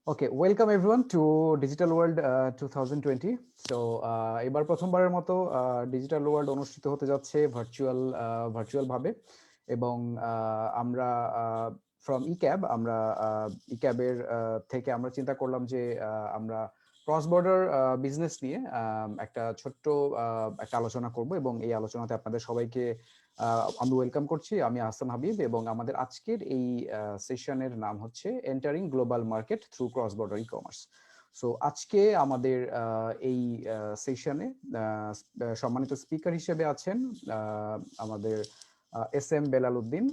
ওকে, welcome everyone two digital world 2020। So এবার প্রথমবারের মতো ডিজিটাল ওয়ার্ল্ড অনুষ্ঠিত হতে যাচ্ছে ভার্চুয়াল ভাবে। এবং আমরা ফ্রম ইক্যাব আমরা ইক্যাবের থেকে আমরা চিন্তা করলাম যে আমরা ক্রস বর্ডার বিজনেস নিয়ে একটা ছোট্ট একটা আলোচনা করব, এবং এই আলোচনাতে আপনাদের সবাইকে আমি ওয়েলকাম করছি। আমি আহসান হাবিব, এবং আমাদের আজকের এই সেশনের নাম হচ্ছে entering global market through cross border e commerce. So আজকে আমাদের এই সেশনে সম্মানিত স্পিকার হিসেবে আছেন আমাদের এস এম বেলাল উদ্দিন,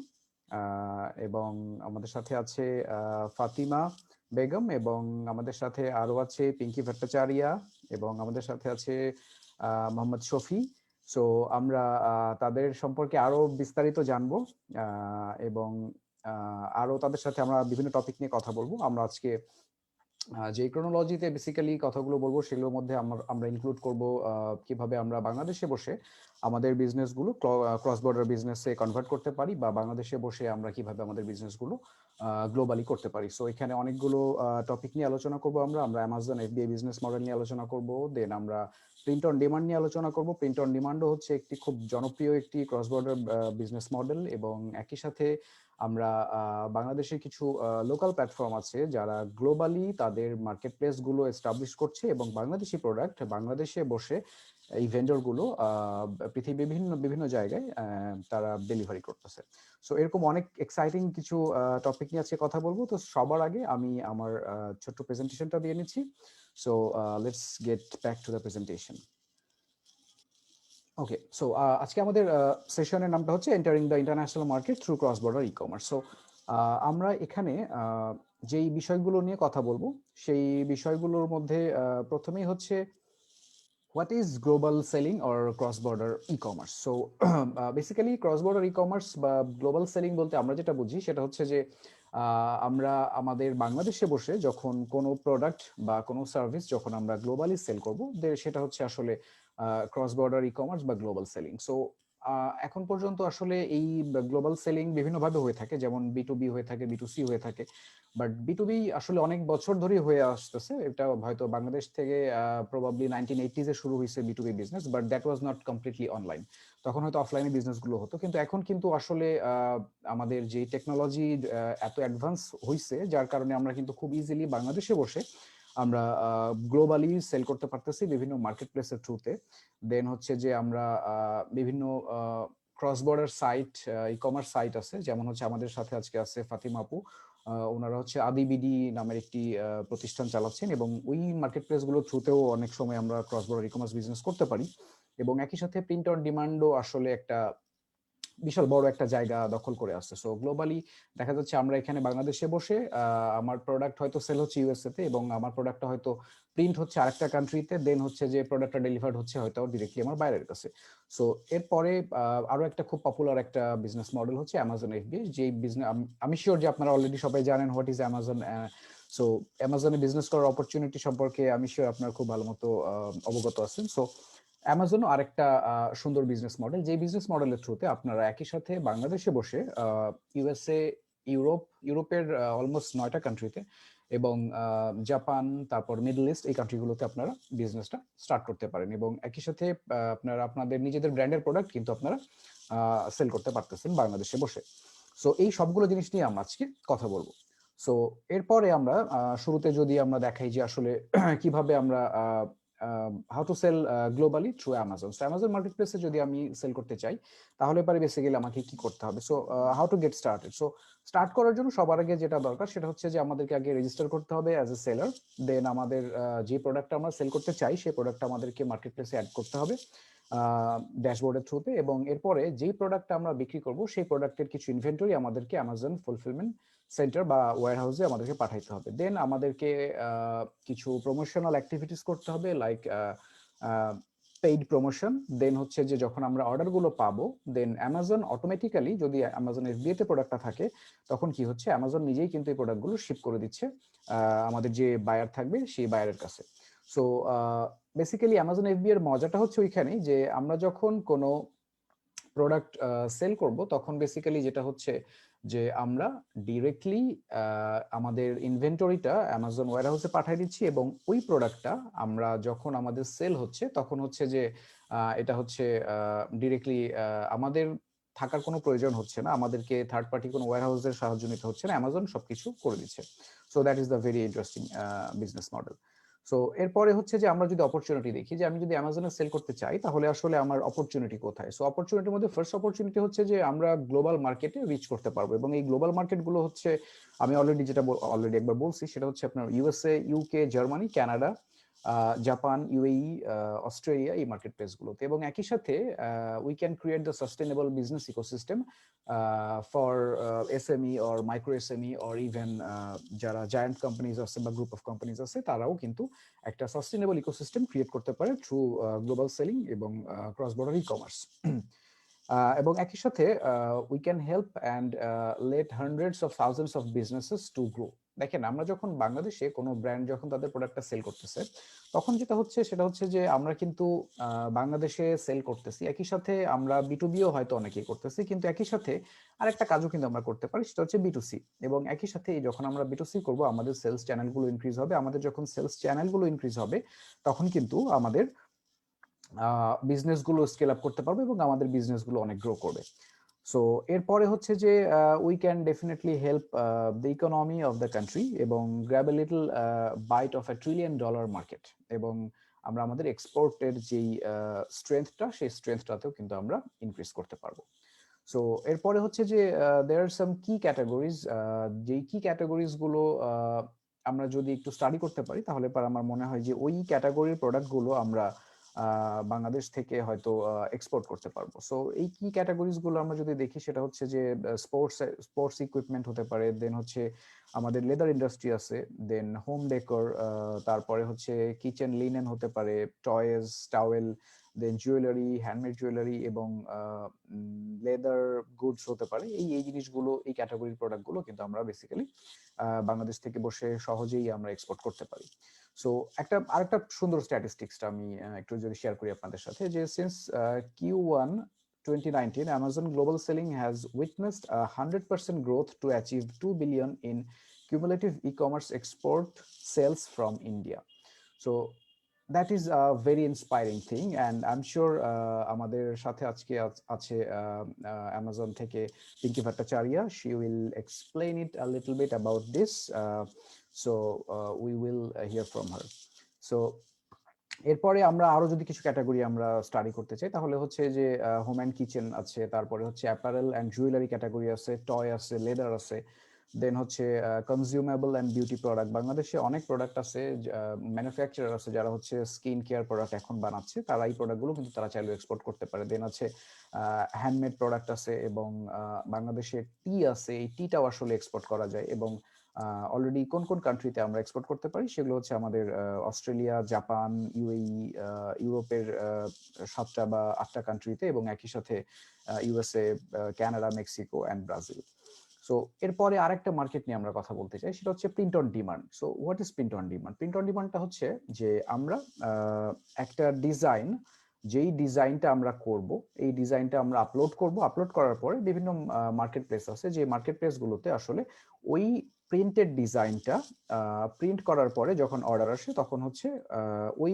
এবং আমাদের সাথে আছে ফাতিমা বেগম, এবং আমাদের সাথে আরো আছে পিঙ্কি ভট্টাচার্য, এবং আমাদের সাথে আছে মোহাম্মদ শফি। সো আমরা তাদের সম্পর্কে আরো বিস্তারিত জানবো, এবং আরো তাদের সাথে আমরা বিভিন্ন টপিক নিয়ে কথা বলবো। আমরা আজকে যে ক্রোনোলজিতে বেসিক্যালি কথাগুলো বলবো সেগুলোর মধ্যে আমরা ইনক্লুড করব কিভাবে আমরা বাংলাদেশে বসে আমাদের বিজনেসগুলো ক্রস বর্ডার বিজনেসে কনভার্ট করতে পারি, বা বাংলাদেশে বসে আমরা কিভাবে আমাদের বিজনেসগুলো গ্লোবালি করতে পারি। সো এখানে অনেকগুলো টপিক নিয়ে আলোচনা করব। আমরা অ্যামাজন এফবিআই বিজনেস মডেল নিয়ে আলোচনা করব, দেন আমরা প্রিন্ট অন ডিমান্ড নিয়ে আলোচনা করব। প্রিন্ট অন ডিমান্ডও হচ্ছে একটি খুব জনপ্রিয় একটি ক্রস বর্ডার বিজনেস মডেল, এবং একই সাথে আমরা বাংলাদেশের কিছু লোকাল প্ল্যাটফর্ম আছে যারা গ্লোবালি তাদের মার্কেট প্লেস গুলো এস্টাবলিশ করছে, এবং বাংলাদেশি প্রোডাক্ট বাংলাদেশে বসে এই ভেন্ডর গুলো পৃথিবীর বিভিন্ন বিভিন্ন জায়গায় তারা ডেলিভারি করতেছে। সো এরকম অনেক এক্সাইটিং কিছু টপিক নিয়ে আজকে কথা বলবো। তো সবার আগে আমি আমার ছোট্ট প্রেজেন্টেশনটা দিয়ে নিচ্ছি। So let's get back to the presentation. Okay, so আজকে আমাদের সেশনের নামটা হচ্ছে entering the international market through cross border e commerce. So আমরা এখানে যেই বিষয়গুলো নিয়ে কথা বলবো সেই বিষয়গুলোর মধ্যে প্রথমেই হচ্ছে what is global selling or cross border e commerce. So basically cross border e commerce বা গ্লোবাল সেলিং বলতে আমরা যেটা বুঝি সেটা হচ্ছে যে আমরা আমাদের বাংলাদেশে বসে যখন কোনো প্রোডাক্ট বা কোনো সার্ভিস যখন আমরা গ্লোবালি সেল করবো, সেটা হচ্ছে আসলে ক্রস বর্ডার ই কমার্স বা গ্লোবাল সেলিং। সো এখন পর্যন্ত আসলে এই গ্লোবাল সেলিং বিভিন্নভাবে হয়ে থাকে, যেমন বি2বি হয়ে থাকে, বি2সি হয়ে থাকে। বাট বি2বি আসলে অনেক বছর ধরে হয়ে আসতেছে। এটা হয়তো বাংলাদেশ থেকে প্রবাবলি 1980s শুরু হয়েছে বি2বি business, but that was not completely online. তখন হয়তো অফলাইনে বিজনেস গুলো হতো, কিন্তু এখন কিন্তু আসলে আমাদের যে টেকনোলজি এত অ্যাডভান্স হয়েছে, যার কারণে আমরা কিন্তু খুব ইজিলি বাংলাদেশে বসে আমরা গ্লোবালি সেল করতে পারতেছি বিভিন্ন মার্কেট প্লেসের থ্রুতে। দেন হচ্ছে যে আমরা বিভিন্ন cross border site, e commerce site আছে, যেমন হচ্ছে আমাদের সাথে আজকে আছে ফাতিমা আপু। ওনারা হচ্ছে আদিবিডি নামের একটি প্রতিষ্ঠান চালাচ্ছেন, এবং ওই মার্কেট প্লেস গুলোর থ্রুতেও অনেক সময় আমরা cross border e commerce business করতে পারি। এবং একই সাথে প্রিন্ট অন ডিমান্ডও আসলে একটা বিশাল বড় একটা জায়গা দখল করে আসছে। সো গ্লোবালি দেখা যাচ্ছে আমরা এখানে বাংলাদেশে বসে আমার প্রোডাক্ট হয়তো সেল হচ্ছে ইউএসএ তে, এবং আমার প্রোডাক্টটা হয়তো প্রিন্ট হচ্ছে আরেকটা কান্ট্রিতে, দেন হচ্ছে যে প্রোডাক্টটা ডেলিভার্ড হচ্ছে হয়তো ডিরেক্টলি আমার বাইরের কাছে। সো এরপরে আরো একটা খুব পপুলার একটা বিজনেস মডেল হচ্ছে অ্যামাজন এফবিআই। যে বিজনেস আমি শিওর যে আপনারা অলরেডি সবাই জানেন হোয়াট ইজ অ্যামাজন। সো অ্যামাজনে বিজনেস করার অপরচুনিটি সম্পর্কে আমি শিওর আপনারা খুব ভালো মতো অবগত আছেন। সো অ্যামাজনও আরেকটা সুন্দর বিজনেস মডেল, যে বিজনেস মডেলের থ্রুতে আপনারা একই সাথে বাংলাদেশে বসে ইউএসএ, ইউরোপের অলমোস্ট 9টা কান্ট্রিতে, এবং জাপান, তারপর মিডল ইস্ট, এই কান্ট্রিগুলোতে আপনারা বিজনেসটা স্টার্ট করতে পারেন, এবং একই সাথে আপনারা আপনাদের নিজেদের ব্র্যান্ডের প্রোডাক্ট কিন্তু আপনারা সেল করতে পারতেছেন বাংলাদেশে বসে। সো এই সবগুলো জিনিস নিয়ে আমরা আজকে কথা বলবো। সো এরপরে আমরা শুরুতে যদি আমরা দেখাই যে আসলে কিভাবে আমরা how to sell globally through Amazon. So Amazon market প্লেসে যদি আমি সেল করতে চাই, তাহলে পরে বেসিক্যালি আমাকে কি করতে হবে? So how to get started. So start করার জন্য সবার আগে যেটা দরকার সেটা হচ্ছে যে আমাদেরকে আগে রেজিস্টার করতে হবে অ্যাজ এ সেলার। দেন আমাদের যে প্রোডাক্টটা আমরা সেল করতে চাই সেই প্রোডাক্টটা আমাদেরকে মার্কেট প্লেসে অ্যাড করতে হবে ড্যাশবোর্ডের থ্রুতে, এবং এরপরে যেই প্রোডাক্টটা আমরা বিক্রি করব সেই প্রোডাক্টের কিছু ইনভেন্টরি আমাদেরকে অ্যামাজন ফুলফিলমেন্ট সেন্টার বা ওয়্যার হাউসে আমাদেরকে পাঠাইতে হবে। দেন আমাদেরকে কিছু প্রমোশনাল অ্যাক্টিভিটিস করতে হবে, লাইক পেইড প্রমোশন। দেন হচ্ছে যে যখন আমরা অর্ডারগুলো পাবো, দেন অ্যামাজন অটোমেটিক্যালি, যদি অ্যামাজন এফবিআই তে প্রোডাক্টটা থাকে, তখন কি হচ্ছে অ্যামাজন নিজেই কিন্তু এই প্রোডাক্টগুলো শিপ করে দিচ্ছে আমাদের যে বায়ার থাকবে সেই বায়ারের কাছে। সো বেসিক্যালি অ্যামাজন এফবিআই এর মজাটা হচ্ছে ওইখানেই যে আমরা যখন কোনো প্রোডাক্ট সেল করব, তখন বেসিক্যালি যেটা হচ্ছে যে আমরা ডিরেক্টলি আমাদের ইনভেন্টরিটা অ্যামাজন ওয়্যারহাউসে পাঠিয়ে দিচ্ছি, এবং ওই প্রোডাক্টটা আমরা যখন আমাদের সেল হচ্ছে তখন হচ্ছে যে এটা হচ্ছে ডিরেক্টলি আমাদের থাকার কোনো প্রয়োজন হচ্ছে না, আমাদেরকে থার্ড পার্টি কোনো ওয়্যারহাউসের সাহায্য নিতে হচ্ছে না, অ্যামাজন সবকিছু করে দিচ্ছে। So that is the very interesting business model. So এরপরে হচ্ছে যে আমরা যদি অপরচুনিটি দেখি, যে আমি যদি অ্যামাজনে সেল করতে চাই তাহলে আসলে আমার অপরচুনিটি কোথায়। সো অপরচুনিটির মধ্যে ফার্স্ট অপরচুনিটি হচ্ছে যে আমরা গ্লোবাল মার্কেটে রিচ করতে পারবো, এবং এই গ্লোবাল মার্কেটগুলো হচ্ছে আমি অলরেডি একবার বলছি, সেটা হচ্ছে আপনার USA, UK, Germany, Canada, Japan, UAE, Australia, এই মার্কেট প্লেসগুলোতে। এবং একই সাথে we can create the sustainable business ecosystem for SME or micro SME or even যারা জায়ান্ট কোম্পানিজ আছে বা গ্রুপ অফ কোম্পানিজ আছে, তারাও কিন্তু একটা সাস্টেনেবল ইকোসিস্টেম ক্রিয়েট করতে পারে থ্রু গ্লোবাল সেলিং এবং ক্রস বর্ডার ই কমার্স। এবং একই সাথে we can help and let hundreds of thousands of businesses to grow. দেখেন, আমরা যখন বাংলাদেশে কোনো ব্র্যান্ড যখন তাদের প্রোডাক্টটা সেল করতেছে, তখন যেটা হচ্ছে সেটা হচ্ছে যে আমরা কিন্তু বাংলাদেশে সেল করতেছি, একই সাথে আমরা বিটুবিও হয়তো অনেকেই করতেছি, কিন্তু একই সাথে আরেকটা কাজও কিন্তু আমরা করতে পারি, সেটা হচ্ছে বিটুসি। এবং একই সাথে যখন আমরা বিটুসি করব, আমাদের সেলস চ্যানেলগুলো ইনক্রিজ হবে, আমাদের যখন সেলস চ্যানেলগুলো ইনক্রিজ হবে তখন কিন্তু আমাদের বিজনেসগুলো স্কেল আপ করতে পারবো এবং আমাদের বিজনেসগুলো অনেক গ্রো করবে। সো এরপরে হচ্ছে যে we can definitely help the economy of the country এবং grab a little bite of $1 trillion market, এবং আমরা আমাদের এক্সপোর্টের যেই স্ট্রেংথটা, সেই স্ট্রেংথটাতেও কিন্তু আমরা ইনক্রিজ করতে পারবো। সো এরপরে হচ্ছে যে দেয়ার আর সাম কি ক্যাটাগরিজ, যেই কি ক্যাটাগরিজ গুলো আমরা যদি একটু স্টাডি করতে পারি, তাহলে পর আমার মনে হয় যে ওই ক্যাটাগরির প্রোডাক্টগুলো আমরা বাংলাদেশ থেকে হয়তো এক্সপোর্ট করতে পারবো। সো এই কি ক্যাটাগরিজ গুলো আমরা যদি দেখি, সেটা হচ্ছে যে স্পোর্টস ইকুইপমেন্ট হতে পারে, দেন হচ্ছে আমাদের লেদার ইন্ডাস্ট্রি আছে, দেন হোম ডেকোর, তারপরে হচ্ছে কিচেন লিনেন হতে পারে, টয়েস, টাওয়েল, দেন জুয়েলারি, হ্যান্ডমেড জুয়েলারি, এবং লেদার গুডস হতে পারে। এই জিনিসগুলো, এই ক্যাটাগরির প্রোডাক্টগুলো কিন্তু আমরা বেসিক্যালি বাংলাদেশ থেকে বসে সহজেই আমরা এক্সপোর্ট করতে পারি। সো আরেকটা সুন্দর স্ট্যাটিস্টিক্সটা আমি একটু যদি শেয়ার করি আপনাদের সাথে, যে since Q1 2019, Amazon global selling has witnessed a 100% growth to achieve 2 billion in cumulative e-commerce export sales from India. So that is a very inspiring thing, and I'm sure আমাদের সাথে আজকে আছে Amazon থেকে Pinky Bhattacharya. She will explain it a little bit about this. So we will hear from her. So এরপরে আমরা আরো যদি কিছু ক্যাটাগরি আমরা স্টাডি করতে চাই, তাহলে হচ্ছে যে হোম অ্যান্ড কিচেন আছে, তারপরে হচ্ছে অ্যাপারেল অ্যান্ড জুয়েলারি ক্যাটাগরি আছে, টয় আছে, লেদার আছে, দেন হচ্ছে কনজিউমেবল অ্যান্ড বিউটি প্রোডাক্ট। বাংলাদেশে অনেক প্রোডাক্ট আছে, ম্যানুফ্যাকচারার আছে যারা হচ্ছে স্কিন কেয়ার প্রোডাক্ট এখন বানাচ্ছে, তারা এই প্রোডাক্টগুলো কিন্তু তারা চাইলে এক্সপোর্ট করতে পারে। দেন আছে হ্যান্ডমেড প্রোডাক্ট আছে, এবং বাংলাদেশে টি আছে, এই টিটাও আসলে এক্সপোর্ট করা যায়। এবং অলরেডি কোন কোন কান্ট্রিতে আমরা এক্সপোর্ট করতে পারি সেগুলো হচ্ছে আমাদের অস্ট্রেলিয়া, জাপান, ইউএই, ইউরোপের 7টা বা 8টা কান্ট্রিতে, এবং একই সাথে USA, Canada, Mexico and Brazil. So এরপরে আরেকটা মার্কেট নিয়ে আমরা কথা বলতে চাই, সেটা হচ্ছে print on demand. So what is print on demand? Print on ডিমান্ডটা হচ্ছে যে আমরা একটা ডিজাইন, যেই ডিজাইনটা আমরা করব, এই ডিজাইনটা আমরা আপলোড করব, আপলোড করার পরে বিভিন্ন মার্কেট প্লেস আছে, যে মার্কেট প্লেসগুলোতে আসলে ওই প্রিন্টেড ডিজাইনটা প্রিন্ট করার পরে যখন অর্ডার আসে, তখন হচ্ছে ওই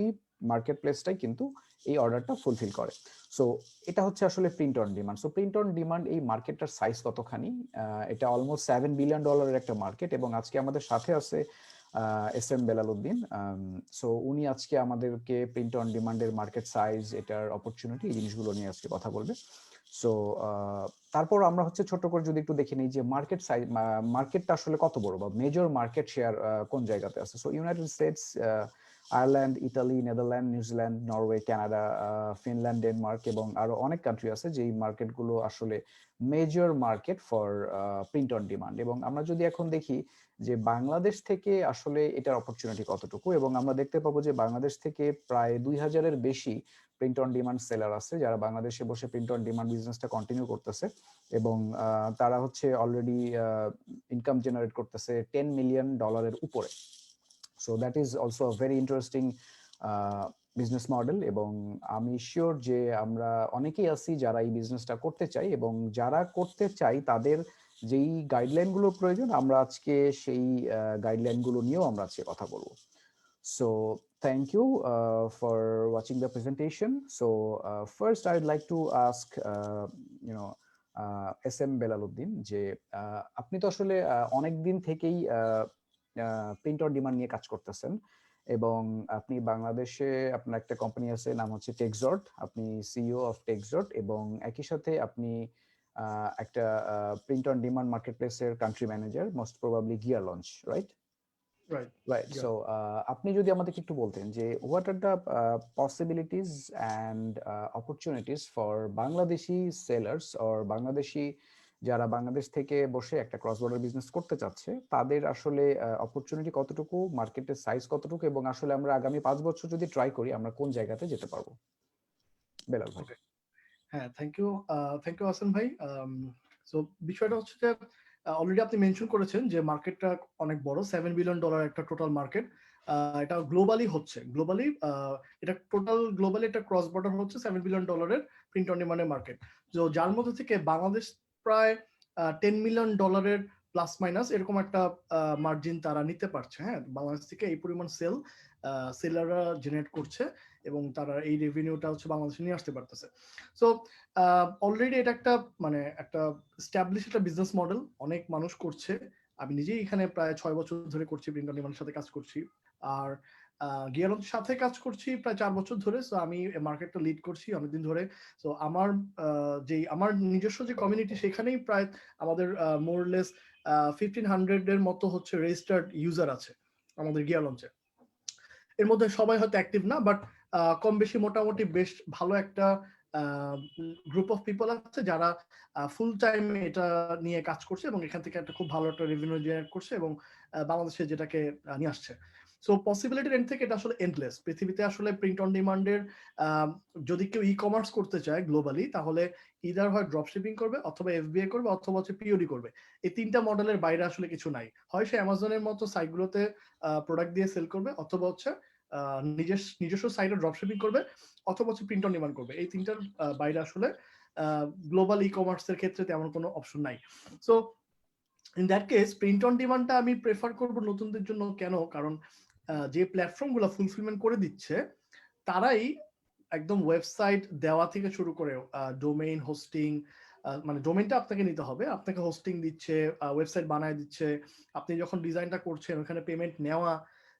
মার্কেট প্লেসটাই কিন্তু এই অর্ডারটা ফুলফিল করে। সো এটা হচ্ছে আসলে print on demand. So print on demand এই মার্কেটটার সাইজ কতখানি? এটা অলমোস্ট $7 বিলিয়ন একটা মার্কেট, এবং আজকে আমাদের সাথে আছে SM বেলালউদ্দিন। সো উনি আজকে আমাদেরকে প্রিন্ট অন ডিমান্ডের মার্কেট সাইজ, এটার অপরচুনিটি, এই জিনিসগুলো নিয়ে আজকে কথা বলবে। সো তারপর আমরা হচ্ছে ছোট করে যদি একটু দেখে নিই যে মার্কেট সাইজ, মার্কেটটা আসলে কত বড়, বা মেজর মার্কেট শেয়ার কোন জায়গাতে আছে। So United states, Ireland, Italy, Netherland, New Zealand, Norway, Canada, Finland, Denmark, এবং আরো অনেক কান্ট্রি আছে যেই মার্কেটগুলো আসলে major market for print on demand. এবং আমরা যদি এখন দেখি যে বাংলাদেশ থেকে আসলে এটার অপরচুনিটি কতটুকু, এবং আমরা দেখতে পাবো যে বাংলাদেশ থেকে প্রায় 2000-এর বেশি প্রিন্ট অন ডিমান্ড সেলার আছে, যারা বাংলাদেশে বসে প্রিন্ট অন ডিমান্ড বিজনেসটা কন্টিনিউ করতেছে, এবং তারা হচ্ছে অলরেডি ইনকাম জেনারেট করতেছে $10 মিলিয়ন উপরে। So that is also a very interesting business model, এবং আমি শিওর যে আমরা অনেকেই আছি যারা এই বিজনেসটা করতে চাই, এবং যারা করতে চাই তাদের যেই গাইডলাইনগুলো প্রয়োজন আমরা আজকে সেই গাইডলাইনগুলো নিয়েও আমরা আজকে কথা বলবো। So thank you for watching the presentation. So first I'd like to ask you know SM বেলালউদ্দিন যে আপনি তো আসলে অনেক দিন থেকেই প্রিন্ট অন ডিমান্ড নিয়ে কাজ করতেছেন, এবং আপনি বাংলাদেশে আপনার একটা কোম্পানি আছে নাম হচ্ছে টেক্সজর্ট, আপনি সিইও অফ টেক্সজর্ট, এবং একই সাথে আপনি একটা প্রিন্ট অন ডিমান্ড মার্কেটপ্লেসের country manager, most probably gear launch, right? Right. Right. Yeah. So, আপনি যদি আমাদেরকে একটু বলতেন যে what are the possibilities and opportunities for Bangladeshi sellers or Bangladeshi যারা বাংলাদেশ থেকে বসে একটা ক্রস বর্ডার বিজনেস করতে চাচ্ছে, তাদের আসলে অপরচুনিটি কতটুকু, মার্কেটের সাইজ কতটুকু, এবং আসলে আমরা আগামী 5 বছর যদি ট্রাই করি আমরা কোন জায়গাতে যেতে পারবো? বেলাল ভাই। Okay. হ্যাঁ, থ্যাংক ইউ হাসান ভাই। সো বিষয়টা হচ্ছে যে অলরেডি আপনি মেনশন করেছেন যে মার্কেটটা অনেক বড়, $7 বিলিয়ন একটা টোটাল মার্কেট। এটা গ্লোবালি হচ্ছে, এটা টোটাল গ্লোবালি একটা ক্রস বর্ডার হচ্ছে $7 বিলিয়ন প্রিন্ট অন ডিমান্ডের মার্কেট। তো যার মধ্যে থেকে বাংলাদেশ প্রায় $10 মিলিয়ন প্লাস মাইনাস এরকম একটা মার্জিন তারা নিতে পারছে। হ্যাঁ, বাংলাদেশ থেকে এই পরিমাণ সেলাররা জেনারেট করছে এবং তারা এই রেভিনিউটা হচ্ছে বাংলাদেশে নিয়ে আসতে পারতেছে। সো অলরেডি এটা একটা একটা এস্টাবলিশ একটা বিজনেস মডেল, অনেক মানুষ করছে। আমি নিজেই এখানে প্রায় 6 বছর ধরে করছি, প্রিন্ট অন ডিমান্ডের সাথে কাজ করছি, আর গিয়ারন্সের সাথে কাজ করছি প্রায় 4 বছর ধরে। সো আমি মার্কেটটা লিড করছি অনেকদিন ধরে। সো আমার নিজস্ব যে কমিউনিটি সেখানেই প্রায় আমাদের মোরলেস 1500 এর মতো হচ্ছে রেজিস্টার্ড ইউজার আছে আমাদের গিয়ার লঞ্চে। এর মধ্যে সবাই হয়তো অ্যাক্টিভ না, বাট কম বেশি মোটামুটি বেশ ভালো একটা গ্রুপ অফ পিপল আছে যারা ফুল টাইম এটা নিয়ে কাজ করছে এবং এখান থেকে একটা খুব ভালো একটা রেভিনিউ জেনারেট করছে এবং বাংলাদেশে যেটাকে নিয়ে আসছে। সো পসিবিলিটির এন্ড থেকে এটা আসলে এন্ডলেস। পৃথিবীতে আসলে প্রিন্ট অন ডিমান্ডের যদি কেউ ই কমার্স করতে চায় গ্লোবালি, তাহলে ইদার হয় ড্রপ শিপিং করবে, অথবা এফবিএ করবে, অথবা হচ্ছে পিওডি করবে। এই তিনটা মডেলের বাইরে আসলে কিছু নাই। হয় সে অ্যামাজনের মতো সাইটগুলোতে প্রোডাক্ট দিয়ে সেল করবে, অথবা হচ্ছে নিজস্ব সাইটে ড্রপ শিপিং করবে, অথবা হচ্ছে প্রিন্ট অন ডিমান্ড করবে। এই তিনটার বাইরে আসলে গ্লোবাল ই কমার্সের ক্ষেত্রে তেমন কোনো অপশন নাই। So in that case print on ডিমান্ডটা আমি প্রেফার করব নতুনদের জন্য। কেন? কারণ যে প্ল্যাটফর্মগুলো ফুলফিলমেন্ট করে দিচ্ছে তারাই একদম ওয়েবসাইট দেওয়া থেকে শুরু করে ডোমেইন হোস্টিং, মানে ডোমেইনটা আপনাকে নিতে হবে, আপনাকে হোস্টিং দিচ্ছে, ওয়েবসাইট বানায় দিচ্ছে, আপনি যখন ডিজাইনটা করছেন ওখানে পেমেন্ট নেওয়া,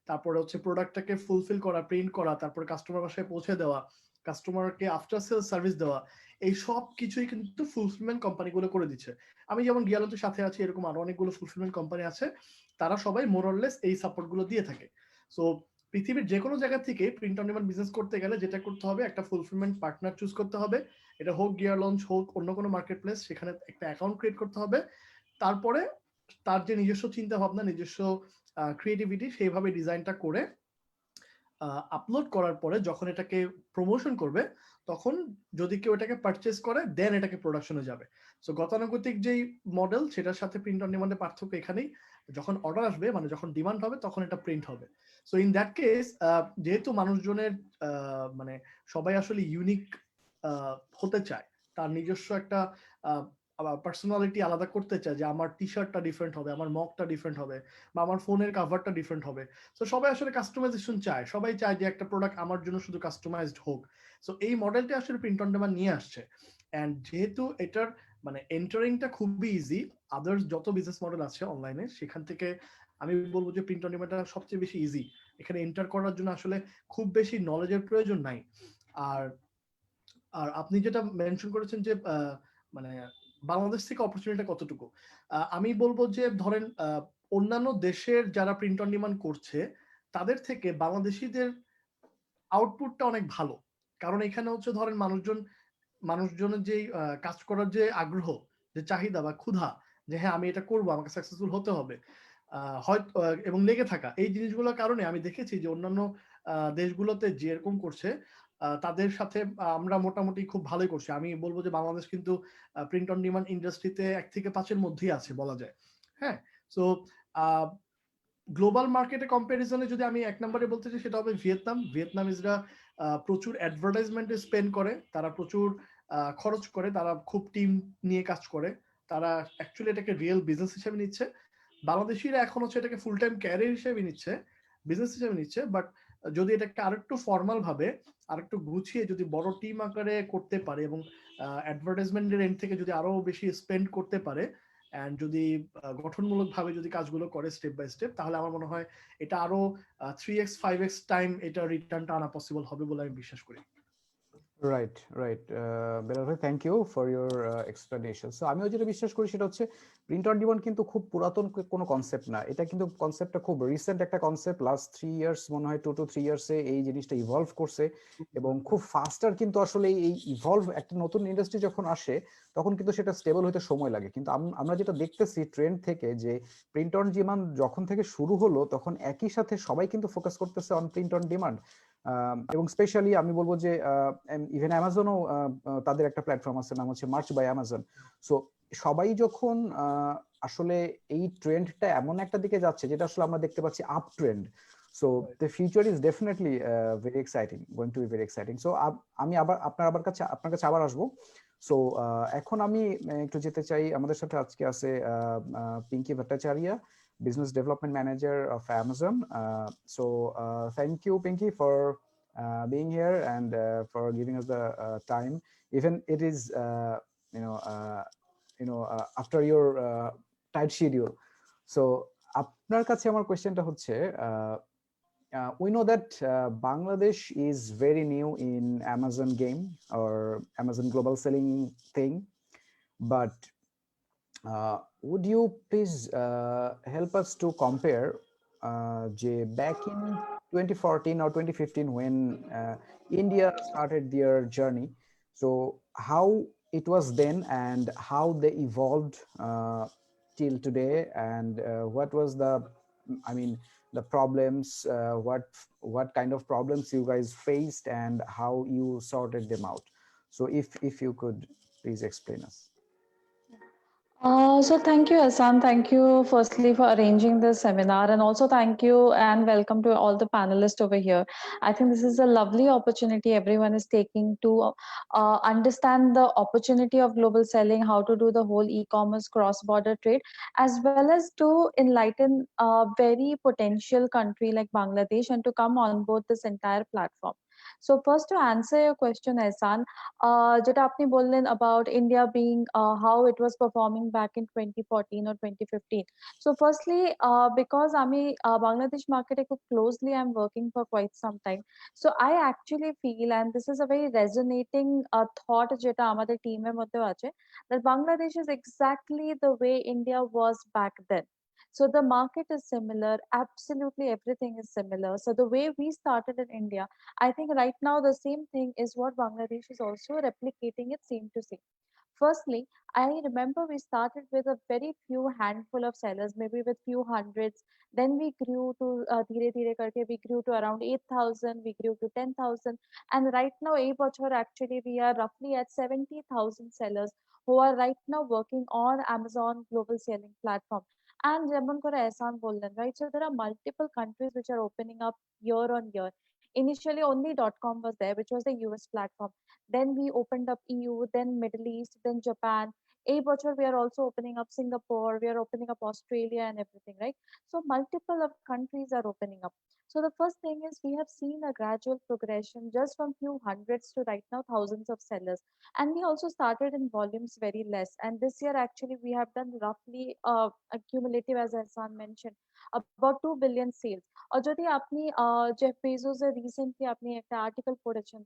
তারপরে হচ্ছে প্রোডাক্টটাকে ফুলফিল করা, প্রিন্ট করা, তারপরে কাস্টমার বাসায় পৌঁছে দেওয়া, কাস্টমারকে আফটার সেল সার্ভিস দেওয়া, এই সব কিছুই কিন্তু ফুলফিলমেন্ট কোম্পানিগুলো করে দিচ্ছে। আমি যেমন গিয়ালন্তের সাথে আছি, এরকম আরো অনেকগুলো ফুলফিলমেন্ট কোম্পানি আছে, তারা সবাই মোরলেস এই সাপোর্টগুলো দিয়ে থাকে। সো পৃথিবীর যে কোনো জায়গা থেকে প্রিন্ট অন ডিমান্ড বিজনেস করতে গেলে যেটা করতে হবে, একটা ফুলফিলমেন্ট পার্টনার চুজ করতে হবে। এটা হোক গিয়ার লঞ্চ, হোক অন্য কোনো মার্কেট প্লেস, সেখানে একটা অ্যাকাউন্ট ক্রিয়েট করতে হবে। তারপরে তার যে নিজস্ব চিন্তা ভাবনা, নিজস্ব ক্রিয়েটিভিটি, সেইভাবে ডিজাইনটা করে আপলোড করার পরে যখন এটাকে প্রমোশন করবে, তখন যদি কেউ এটাকে পারচেস করে দেন এটাকে প্রোডাকশনে যাবে। সো গতানুগতিক যেই মডেল সেটার সাথে প্রিন্ট অন ডিমান্ডের পার্থক্য এখানেই, যখন অর্ডার আসবে মানে যখন ডিমান্ড হবে তখন এটা প্রিন্ট হবে। সো ইন দ্যাট কেস যেহেতু মানুষজনের মানে সবাই আসলে ইউনিক হতে চায়, তার নিজস্ব একটা পার্সোনালিটি আলাদা করতে চায়, যে আমার টি শার্টটা ডিফারেন্ট হবে, আমার মগটা ডিফারেন্ট হবে, বা আমার ফোনের কাভারটা ডিফারেন্ট হবে। তো সবাই আসলে কাস্টমাইজেশন চায়, সবাই চায় যে একটা প্রোডাক্ট আমার জন্য শুধু কাস্টমাইজড হোক। সো এই মডেলটা আসলে প্রিন্ট অন ডিমান্ড নিয়ে আসছে। এন্ড যেহেতু এটার এন্টারিংটা খুবই ইজি, আদার্স যত বিজনেস মডেল আছে অনলাইনে সেখান থেকে আমি বলবো যে প্রিন্ট অন ডিমান্ডটা সবচেয়ে বেশি ইজি। এখানে এন্টার করার জন্য আসলে খুব বেশি নলেজের প্রয়োজন নাই। আর আর আপনি যেটা মেনশন করেছেন যে মানে বাংলাদেশ থেকে অপরচুনিটি কতটুকু, আমি বলবো যে ধরেন অন্যান্য দেশের যারা প্রিন্ট অন ডিমান্ড করছে তাদের থেকে বাংলাদেশিদের আউটপুটটা অনেক ভালো। কারণ এখানে হচ্ছে ধরেন মানুষজনের যে কাজ করার যে আগ্রহ, যে চাহিদা বা ক্ষুধা, যে হ্যাঁ আমি এটা করবো, আমাকে সাকসেসফুল হতে হবে, হয়তো এবং লেগে থাকা, এই জিনিসগুলোর কারণে আমি দেখেছি যে অন্যান্য দেশগুলোতে যেরকম করছে তাদের সাথে আমরা মোটামুটি খুব ভালোই করছি। আমি বলবো যে বাংলাদেশ কিন্তু প্রিন্ট অন ডিমান্ড ইন্ডাস্ট্রিতে 1 থেকে 5-এর মধ্যেই আছে বলা যায়। হ্যাঁ, সো গ্লোবাল মার্কেটে কম্পারিজনে যদি আমি 1 নম্বরে বলতে চাই সেটা হবে ভিয়েতনাম। ভিয়েতনাম ইজ প্রচুর অ্যাডভার্টাইজমেন্টে স্পেন্ড করে, তারা প্রচুর খরচ করে, তারা খুব টিম নিয়ে কাজ করে, তারা অ্যাকচুয়ালি এটাকে রিয়েল বিজনেস হিসেবে নিচ্ছে। বাংলাদেশিরা এখন হচ্ছে এটাকে ফুল টাইম ক্যারিয়ার হিসেবে নিচ্ছে, বিজনেস হিসেবে নিচ্ছে। বাট যদি এটাকে আরেকটু ফর্মাল ভাবে, আরেকটু গুছিয়ে যদি বড় টিম আকারে করতে পারে এবং অ্যাডভার্টাইজমেন্টের এন্ড থেকে যদি আরো বেশি স্পেন্ড করতে পারে এন্ড যদি গঠনমূলক ভাবে যদি কাজগুলো করে স্টেপ বাই স্টেপ, তাহলে আমার মনে হয় এটা আরো 3x 5x টাইম এটা রিটার্নটা আনা পসিবল হবে বলে আমি বিশ্বাস করি। Right, right. বেলাল ভাই, thank you for your explanation. So আমিও যেটা বিশ্বাস করি সেটা হচ্ছে প্রিন্ট অন ডিমান্ড কিন্তু খুব পুরাতন কোনো কনসেপ্ট না। এটা কিন্তু কনসেপ্টটা খুব রিসেন্ট একটা কনসেপ্ট। লাস্ট 3 ইয়ার্স মনে হয়, 2 to 3 ইয়ার্সে এই জিনিসটা ইভলভ করছে এবং খুব ফাস্টার কিন্তু আসলে এই ইভলভ একটা নতুন ইন্ডাস্ট্রি যখন আসে তখন কিন্তু সেটা স্টেবল হতে সময় লাগে। কিন্তু আমরা যেটা দেখতেছি ট্রেন্ড থেকে যে প্রিন্ট অন ডিমান্ড যখন থেকে শুরু হলো তখন একই সাথে সবাই কিন্তু ফোকাস করতেছে অন প্রিন্ট অন ডিমান্ড। এবং স্পেশালি আমি বলবো যে ইভেন অ্যামাজনও তাদের একটা প্ল্যাটফর্ম আছে, নাম হচ্ছে মার্চ বাই অ্যামাজন। সো সবাই যখন আসলে এই ট্রেন্ডটা এমন একটা দিকে যাচ্ছে যেটা আসলে আমরা দেখতে পাচ্ছি up trend, so the future is definitely very exciting, going to be very exciting. So আমি আপনার কাছে আবার আসবো। সো এখন আমি একটু যেতে চাই, আমাদের সাথে আজকে আছে Pinki Bhattacharya, Business Development Manager of Amazon. Thank you, Pinky, for being here and for giving us the time. Even it is, you know, after your tight schedule. So, আপনার কাছে আমার কোয়েশ্চেনটা হচ্ছে, we know that Bangladesh is very new in Amazon game or Amazon global selling thing, but would you please help us to compare back in 2014 or 2015 when India started their journey, so how it was then and how they evolved till today, and what was the, I mean, the problems, what kind of problems you guys faced and how you sorted them out. So if you could please explain us. So thank you, Hassan. Thank you firstly for arranging this seminar, and also thank you and welcome to all the panelists over here. I think this is a lovely opportunity everyone is taking to understand the opportunity of global selling, how to do the whole e-commerce cross-border trade, as well as to enlighten a very potential country like Bangladesh and to come on board this entire platform. So first, to answer your question, Ehsan, যেটা আপনি বললেন about India being how it was performing back in 2014 or 2015. So firstly, because আমি Bangladesh market খুব closely I'm working for quite some time. So I actually feel, and this is a very resonating thought যেটা আমাদের টিমের মধ্যেও আছে, that Bangladesh is exactly the way India was back then. So the market is similar, absolutely everything is similar. So the way we started in India, I think right now the same thing is what Bangladesh is also replicating it same to same. Firstly, I remember we started with a very few handful of sellers, maybe with few hundreds. Then we grew to dhire dhire karke, we grew to around 8,000, we grew to 10,000, and right now, actually we are roughly at 70,000 sellers who are right now working on Amazon global selling platform. And যেমন করে এহসান বললেন, right? So there are multiple countries which are opening up year on year. Initially, only .com was there, which was the US platform. Then we opened up EU, then Middle East, then Japan. A bachar we are also opening up Singapore, we are opening up Australia and everything, right? So multiple of countries are opening up. So the first thing is we have seen a gradual progression just from few hundreds to right now thousands of sellers. And we also started in volumes very less. And this year actually we have done roughly accumulative, as Hassan mentioned, about 2 billion sales. Or যদি আপনি Jeff Bezos recently আপনি একটা article পড়েছেন,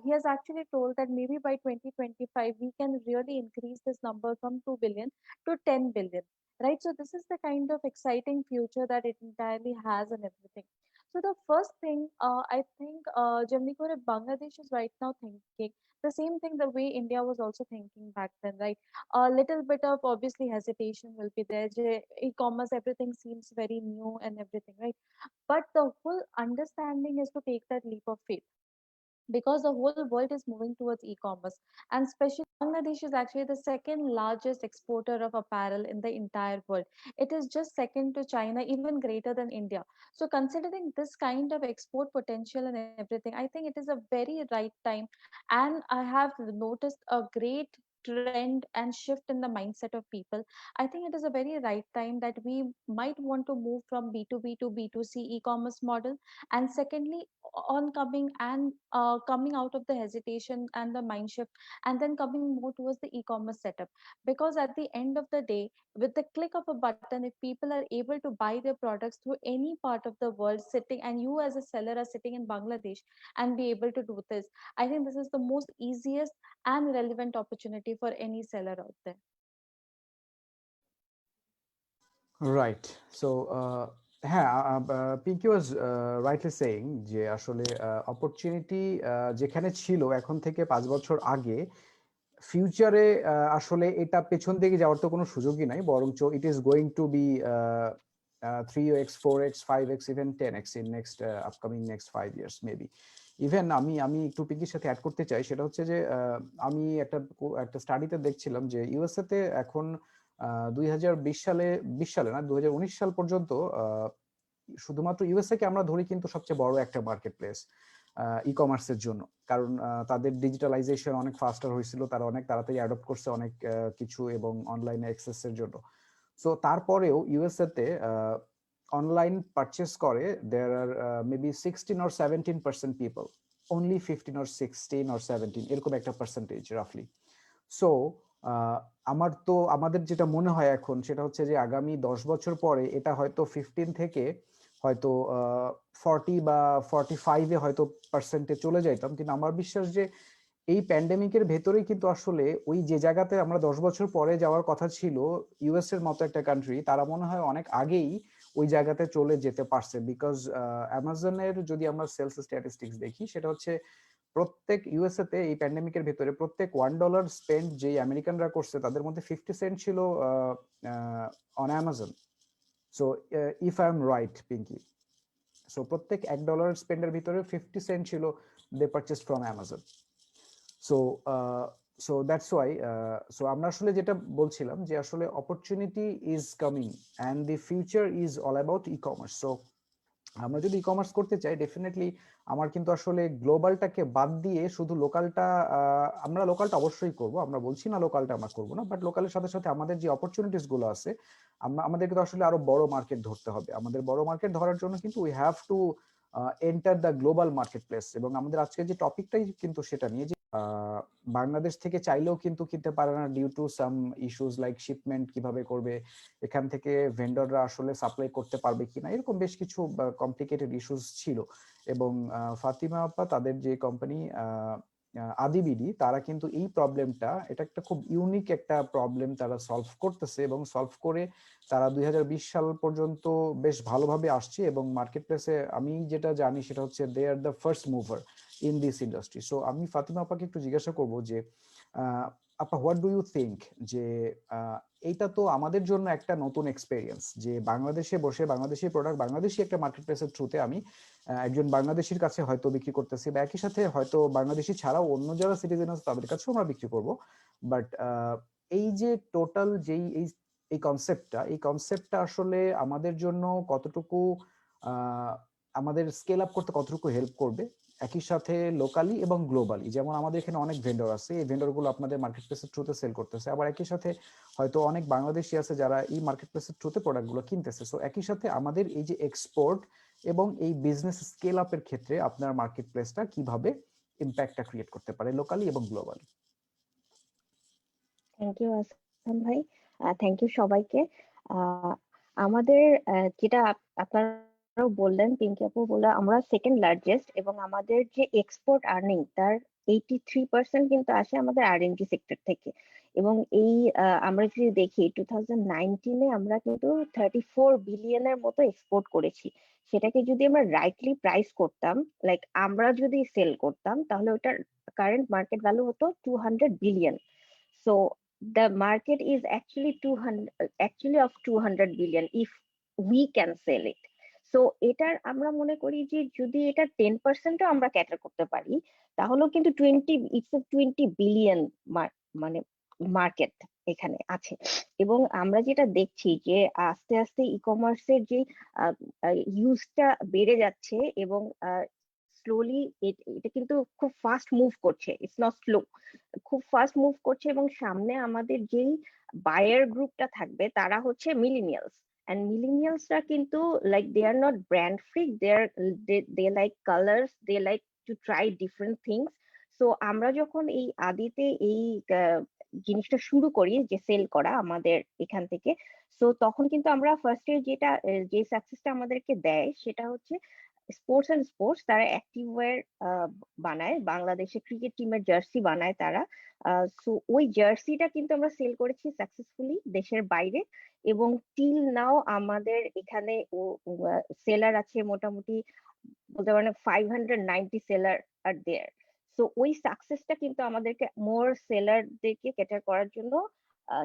he has actually told that maybe by 2025 we can really increase this number from 2 billion to 10 billion, right? So this is the kind of exciting future that it entirely has and everything. So the first thing, I think, যেমনি করে Bangladesh is right now thinking the same thing the way India was also thinking back then, right? A little bit of obviously hesitation will be there. E-commerce, everything seems very new and everything, right? But the whole understanding is to take that leap of faith. because the whole world is moving towards e-commerce, and especially Bangladesh is actually the second largest exporter of apparel in the entire world. It is just second to China, even greater than India. So considering this kind of export potential and everything, I think it is a very right time. And I have noticed a great trend and shift in the mindset of people. I think it is a very right time that we might want to move from B2B to B2C e-commerce model. And secondly, on coming and coming out of the hesitation and the mind shift, and then coming more towards the e-commerce setup. Because at the end of the day, with the click of a button, if people are able to buy their products through any part of the world sitting, and you as a seller are sitting in Bangladesh and be able to do this, I think this is the most easiest and relevant opportunity for any seller out there. Right so হ্যাঁ, পিঙ্কি ওয়াজ rightly saying যে আসলে opportunity যেখানে ছিল এখন থেকে 5 বছর আগে, ফিউচারে আসলে এটা পেছন দিকে যাওয়ার তো কোনো সুযোগই নাই, বরঞ্চ it is going to be 3x 4x 5x even 10x in next upcoming next 5 years maybe. Even আমি একটু পিঙ্কির সাথে অ্যাড করতে চাই, সেটা হচ্ছে যে আমি একটা স্টাডিতে দেখছিলাম যে ইউএসএ তে এখন 2020 সালে না 2019 সাল পর্যন্ত শুধুমাত্র ইউএসএ কে আমরা ধরি কিন্তু সবচেয়ে বড় একটা মার্কেট প্লেস ই কমার্সের জন্য। কারণ তাদের ডিজিটালাইজেশন অনেক ফাস্টার হয়েছিল, তারা অনেক তাড়াতাড়ি অ্যাডপ্ট করছে অনেক কিছু এবং অনলাইনে অ্যাক্সেসের জন্য। সো তারপরেও ইউএসএ তে অনলাইন পারচেস করে there are maybe 16 or 17% people, only 15 or 16 or 17 এরকম একটা পার্সেন্টেজ রাফলি। সো আমাদের যেটা মনে হয় এখন সেটা হচ্ছে যে আগামী 10 বছর পরে এটা হয়তো 15 থেকে হয়তো 40 বা 45-এ হয়তো পার্সেন্টে চলে যাইতাম। কিন্তু আমার বিশ্বাস যে এই প্যান্ডেমিকের ভেতরেই কিন্তু আসলে ওই যে জায়গাতে আমরা 10 বছর পরে যাওয়ার কথা ছিল, ইউএস এর মতো একটা কান্ট্রি, তারা মনে হয় অনেক আগেই ওই জায়গাতে চলে যেতে পারছে। বিকজ অ্যামাজনের যদি আমরা সেলস স্ট্যাটিস্টিক্স দেখি, সেটা হচ্ছে প্রত্যেক ইউএসএ তে এই প্যান্ডেমিকের ভেতরে প্রত্যেক $1 স্পেন্ড যে আমেরিকানরা করছে তাদের মধ্যে 50 সেন্ট ছিল on Amazon. So if I am right Pinky, so প্রত্যেক $1 স্পেন্ডের ভিতরে 50 সেন্ট ছিল they purchase from Amazon. So so that's why so আমরা আসলে যেটা বলছিলাম যে আসলে opportunity is coming and the future is all about e commerce. So আমরা যদি ই কমার্স করতে চাই, ডেফিনেটলি আমার কিন্তু আসলে গ্লোবালটাকে বাদ দিয়ে শুধু লোকালটা, আমরা লোকালটা অবশ্যই করব, আমরা বলছি না লোকালটা আমরা করবো না, বাট লোকালের সাথে সাথে আমাদের যে অপরচুনিটিস গুলো আছে আমাদেরকে তো আসলে আরো বড় মার্কেট ধরতে হবে। আমাদের বড় মার্কেট ধরার জন্য কিন্তু we have to enter the global market place. এবং আমাদের আজকে যে টপিকটাই কিন্তু সেটা নিয়ে যে বাংলাদেশ থেকে চাইলেও কিন্তু কিনতে পারে না due to some issues like shipment কিভাবে করবে, এখান থেকে ভেন্ডররা আসলে সাপ্লাই করতে পারবে কিনা, এরকম বেশ কিছু কমপ্লিকেটেড ইস্যুস ছিল। এবং ফাতিমা আপা তাদের যে কোম্পানি আদিবিডি, তারা কিন্তু এই প্রবলেমটা, এটা একটা খুব ইউনিক একটা প্রবলেম তারা সলভ করতেছে, এবং সলভ করে তারা 2020 সাল পর্যন্ত বেশ ভালোভাবে আসছে। এবং মার্কেট প্লেসে আমি যেটা জানি সেটা হচ্ছে they are the first mover in this industry. So আমি ফাতিমা আপাকে একটু জিজ্ঞাসা করবো যে আপা, হোয়াট ডু ইউ থিঙ্ক যে এইটা তো আমাদের জন্য একটা নতুন এক্সপেরিয়েন্স যে বাংলাদেশে বসে বাংলাদেশি প্রোডাক্ট বাংলাদেশি একটা মার্কেট প্লেসের থ্রুতে আমি একজন বাংলাদেশির কাছে হয়তো বিক্রি করতেছি, বা একই সাথে হয়তো বাংলাদেশি ছাড়াও অন্য যারা সিটিজেন আছে তাদের কাছেও আমরা বিক্রি করব। বাট এই যে টোটাল যেই এই কনসেপ্টটা আসলে আমাদের জন্য কতটুকু আমাদের স্কেল আপ করতে কতটুকু হেল্প করবে, একই সাথে লোকালি এবং গ্লোবালি। যেমন আমাদের এখানে অনেক ভেন্ডর আছে, এই ভেন্ডর গুলো আপনাদের মার্কেট প্লেসের থ্রুতে সেল করতেছে, আবার একই সাথে হয়তো অনেক বাংলাদেশি আছে যারা এই মার্কেট প্লেসের থ্রুতে প্রোডাক্ট গুলো কিনতেছে। সো একই সাথে আমাদের এই যে এক্সপোর্ট এবং এই বিজনেস স্কেল আপের ক্ষেত্রে আপনার মার্কেট প্লেসটা কিভাবে ইম্প্যাক্টটা ক্রিয়েট করতে পারে লোকালি এবং গ্লোবালি। থ্যাংক ইউ আসলাম ভাই, থ্যাংক ইউ সবাইকে। আমাদের যেটা আপনারাও বললেন, পিঙ্কি আপু বললো আমরা সেকেন্ড লার্জেস্ট, এবং আমাদের যে এক্সপোর্ট আর্নিং তার 83% কিন্তু আসে আমাদের আরএনজি সেক্টর থেকে। এবং এই আমরা যদি দেখি 2019-এ আমরা কিন্তু 34 বিলিয়নের মতো এক্সপোর্ট করেছি। সেটাকে যদি আমরা রাইটলি প্রাইস করতাম, লাইক আমরা যদি সেল করতাম, তাহলে ওটার কারেন্ট মার্কেট ভ্যালু হতো 200 billion. So the market is actually 200 of 200 billion if we can sell it. So এটার আমরা মনে করি যে যদি এটা 10%ও আমরা ক্যাটার করতে পারি, তাহলেও কিন্তু 20 মানে মার্কেট এখানে আছে। এবং আমরা যেটা দেখছি যে আস্তে আস্তে ই কমার্সের যে ইউজটা বেড়ে যাচ্ছে, এবং স্লোলি এটা কিন্তু খুব ফাস্ট মুভ করছে, ইটস নট স্লো, খুব ফাস্ট মুভ করছে। এবং সামনে আমাদের যেই বায়ার গ্রুপটা থাকবে তারা হচ্ছে মিলেনিয়ালস, and millennialsরা কিন্তু like they are not brand freak, they like colors, they like to try different things. So আমরা যখন এই আদিতে এই জিনিসটা শুরু করি যে সেল করা আমাদের এখান থেকে, সো তখন কিন্তু আমরা ফার্স্টে যেটা যে সাকসেসটা আমাদেরকে দেয় সেটা হচ্ছে স্পোর্টস। তারা অ্যাক্টিভ ওয়্যার বানায়, বাংলাদেশে ক্রিকেট টিমের জার্সি বানায় তারা। সো ওই জার্সিটা কিন্তু আমরা সেল করেছি সাকসেসফুলি দেশের বাইরে, এবং টিল নাও আমাদের এখানে সেলার আছে মোটামুটি, বলতে পারেন 590 সেলার আর দেয়ার। সো ওই সাকসেসটা কিন্তু আমাদেরকে মোর সেলারদেরকে ক্যাটার করার জন্য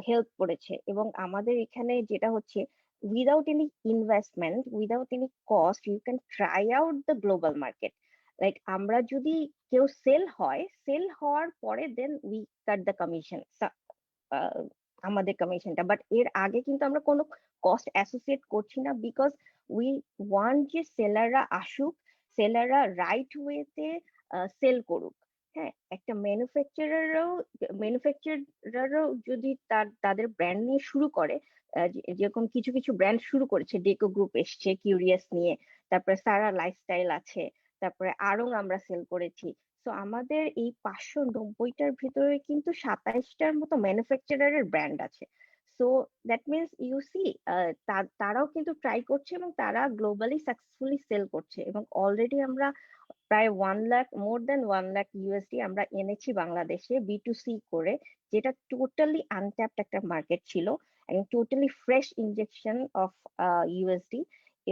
হেল্প করেছে। এবং আমাদের এখানে যেটা হচ্ছে, without any investment, without any cost, you can try out the global market. Like আমরা যদি কেউ সেল হওয়ার পরে then we cut the commission, আমাদের কমিশনটা। বাট এর আগে কিন্তু আমরা কোনো কস্ট অ্যাসোসিয়েট করছি না, বিকজ উই ওয়ান্ট যে সেলাররা আসুক, সেলাররা রাইট ওয়েতে সেল করুক। হ্যাঁ, একটা ম্যানুফ্যাকচারারও যদি তাদের ব্র্যান্ড নিয়ে শুরু করে, যেরকম কিছু কিছু ব্র্যান্ড শুরু করেছে, ডেকো গ্রুপ এসছে কিউরিয়াস নিয়ে, তারপরে সারা লাইফস্টাইল আছে, তারপরে আরং আমরা সেল করেছি। তো আমাদের এই 590টার ভিতরে কিন্তু 27টার মতো ম্যানুফ্যাকচারারের ব্র্যান্ড আছে। So that means you see তারাও কিন্তু ট্রাই করছে এবং তারা গ্লোবালি সাকসেসফুলি সেল করছে। এবং অলরেডি আমরা প্রায় 1 লাখ, মোর দেন 1 লাখ ইউএসডি আমরা এনেছি বাংলাদেশে B2C করে, যেটা টোটালি আনট্যাপড একটা মার্কেট ছিল, এবং totally fresh injection of USD.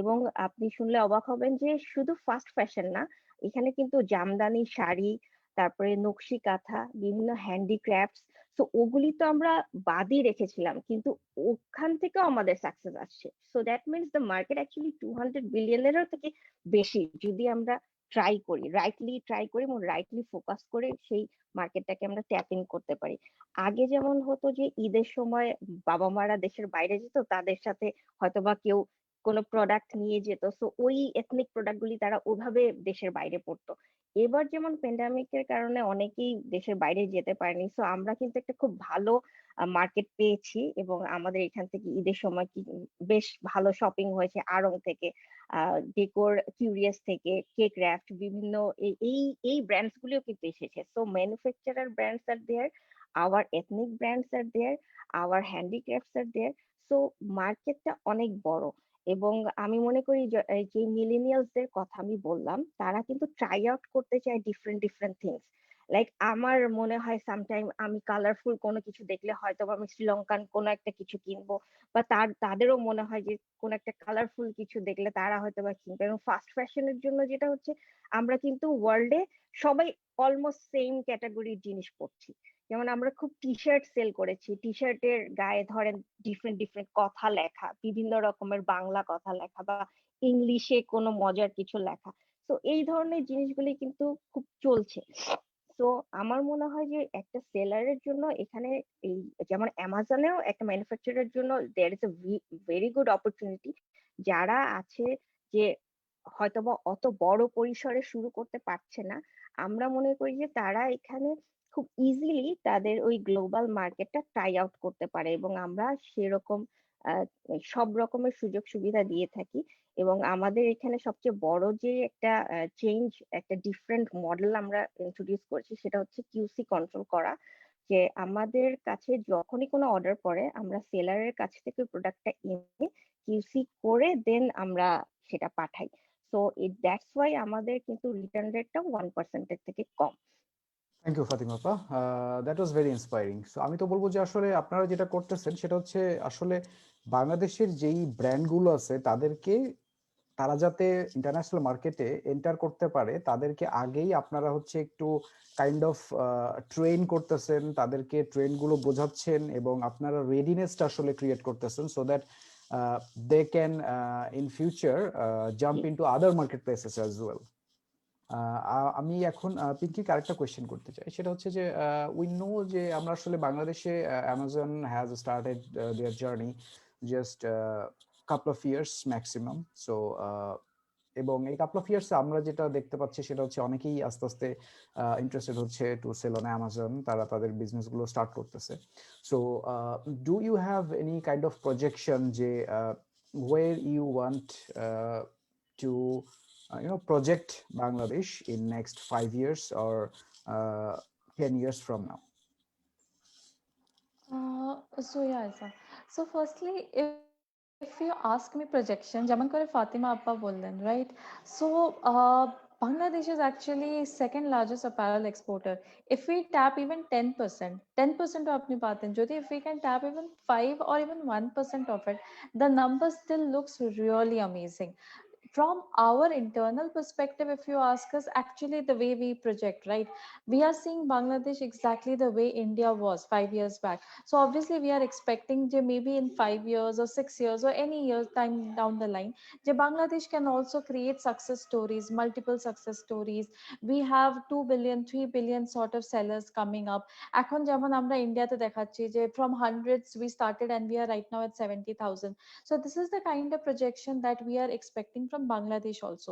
এবং আপনি শুনলে অবাক হবেন যে শুধু ফাস্ট ফ্যাশন না, এখানে কিন্তু জামদানি শাড়ি, তারপরে নকশি কাঁথা, বিভিন্ন হ্যান্ডিক্রাফটস, তো ওগুলি তো আমরা বাদই রেখেছিলাম, কিন্তু ওখান থেকেও আমাদের সাকসেস আসছে। So that means the market actually 200 বিলিয়নেরও থেকে বেশি, যদি আমরা রাইটলি ট্রাই করি এবং রাইটলি ফোকাস করে সেই মার্কেটটাকে আমরা ট্যাপ ইন করতে পারি। আগে যেমন হতো যে ঈদের সময় বাবা মারা দেশের বাইরে যেত, তাদের সাথে হয়তোবা কেউ কোনো প্রোডাক্ট নিয়ে যেত, সো ওই এথনিক প্রোডাক্ট গুলি তারা ওভাবে দেশের বাইরে পড়তো। এবার যেমন প্যান্ডামিকের কারণে অনেকেই দেশের বাইরে যেতে পারেনি, সো আমরা কিন্তু একটা খুব ভালো মার্কেট পেয়েছি। এবং আমাদের এখান থেকে ঈদের সময় বেশ ভালো শপিং হয়েছে আড়ং থেকে, ডেকোর কিউরিয়াস থেকে, কেক র্যাফট, বিভিন্ন এই এই ব্র্যান্ডস গুলিও কিন্তু এসেছে। So manufacturer brands are there, our ethnic brands are there, our handicrafts are there. So মার্কেটটা অনেক বড়। এবং আমি মনে করি যে মিলেনিয়ালসদের কথা আমি বললাম, তারা কিন্তু ট্রাই আউট করতে চায় ডিফারেন্ট ডিফারেন্ট থিংস। লাইক আমার মনে হয় সামটাইম আমি কালারফুল কোনো কিছু দেখলে হয়তো আমি শ্রীলঙ্কান কোনো একটা কিছু কিনবো, বা তাদেরও মনে হয় যে কোনো একটা কালারফুল কিছু দেখলে তারা হয়তো বা কিনবে। এবং ফাস্ট ফ্যাশনের জন্য যেটা হচ্ছে, আমরা কিন্তু ওয়ার্ল্ডে সবাই অলমোস্ট সেম ক্যাটাগরির জিনিস পরছি। যেমন আমরা খুব টি শার্ট সেল করেছি, টি শার্টের গায়ে ধরেন ডিফারেন্ট ডিফারেন্ট কথা লেখা, বিভিন্ন রকমের বাংলা কথা লেখা, বা ইংলিশে কোনো মজার কিছু লেখা। তো এই ধরনের জিনিসগুলি কিন্তু খুব চলছে। তো আমার মনে হয় যে একটা সেলারের জন্য এখানে, এই যেমন অ্যামাজনেও একটা ম্যানুফ্যাকচারের জন্য there is a very good opportunity. যারা আছে যে হয়তোবা অত বড় পরিসরে শুরু করতে পারছে না, আমরা মনে করি যে তারা এখানে খুব ইজিলি তাদের ওই গ্লোবাল মার্কেটটা ট্রাই আউট করতে পারে, এবং আমরা সেরকম আহ, সব রকমের সুযোগ সুবিধা দিয়ে থাকি। এবং আমাদের এখানে সবচেয়ে বড় যে একটা চেঞ্জ, একটা ডিফারেন্ট মডেল আমরা ইন্ট্রোডিউস করছি, সেটা হচ্ছে কিউসি কন্ট্রোল করা। যে আমাদের কাছে যখনই কোনো অর্ডার পড়ে, আমরা সেলারের কাছ থেকে প্রোডাক্টটা এনে কিউসি করে দেন আমরা সেটা পাঠাই। সো দ্যাটস ওয়াই আমাদের কিন্তু রিটার্ন রেটটা 1%-এর থেকে কম। থ্যাংক ইউ ফাতিমা আপা, that was very inspiring. So আমি তো বলবো যে আসলে আপনারা যেটা করতেছেন সেটা হচ্ছে আসলে বাংলাদেশের যেই ব্র্যান্ডগুলো আছে তাদেরকে, তারা যাতে ইন্টারন্যাশনাল মার্কেটে এন্টার করতে পারে তাদেরকে আগেই আপনারা হচ্ছে একটু কাইন্ড অফ ট্রেন করতেছেন, তাদেরকে ট্রেন গুলো বোঝাচ্ছেন এবং আপনারা রেডিনেসটা আসলে ক্রিয়েট করতেছেন, so that they can in future jump into other marketplaces as well. আমি এখন পিঙ্কিকে আরেকটা কোয়েশ্চেন করতে চাই, সেটা হচ্ছে যে উই নো যে আমরা আসলে বাংলাদেশে Amazon has started their journey just couple of years maximum. So এবং এই কাপল অফ ইয়ার্স আমরা যেটা দেখতে পাচ্ছি সেটা হচ্ছে অনেকেই আস্তে আস্তে ইন্টারেস্টেড হচ্ছে টু সেল অন অ্যামাজন, তারা তাদের বিজনেস গুলো স্টার্ট করতেছে। So do you have any kind of projection যে where you want to project Bangladesh in next 5 years or 10 years from now? So yeah, Isa. So firstly, if you ask me projection, যেমন করে ফাতিমা আপা বললেন, right? So Bangladesh is actually second largest apparel exporter. If we tap even 10% of apni paten, jodi if we can tap even 5 or even 1% of it, the number still looks really amazing. From our internal perspective, if you ask us, actually the way we project, right, we are seeing Bangladesh exactly the way India was 5 years back. So obviously we are expecting that maybe in 5 years or 6 years or any year time down the line, that Bangladesh can also create success stories, multiple success stories. We have 2 billion 3 billion sort of sellers coming up. এখন যেমন আমরা ইন্ডিয়াতে দেখাচ্ছি যে from hundreds we started and we are right now at 70,000. So this is the kind of projection that we are expecting from Bangladesh also.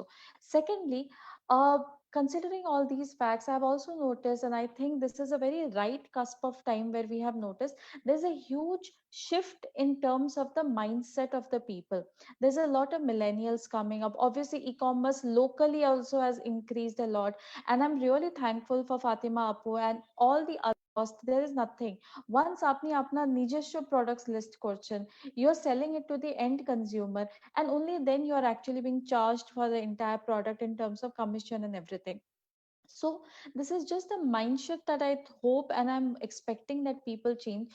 Secondly, considering all these facts, I've also noticed, and I think this is a very right cusp of time where we have noticed there's a huge shift in terms of the mindset of the people. There's a lot of millennials coming up. Obviously, e-commerce locally also has increased a lot, and I'm really thankful for Fatima Apu and all the others. There is nothing. Once আপনি আপনার নিজস্ব products list করছেন, you're selling it to the end consumer, and only then you are actually being charged for the entire product in terms of commission and everything. So this is just a mind shift that I hope and I'm expecting that people change.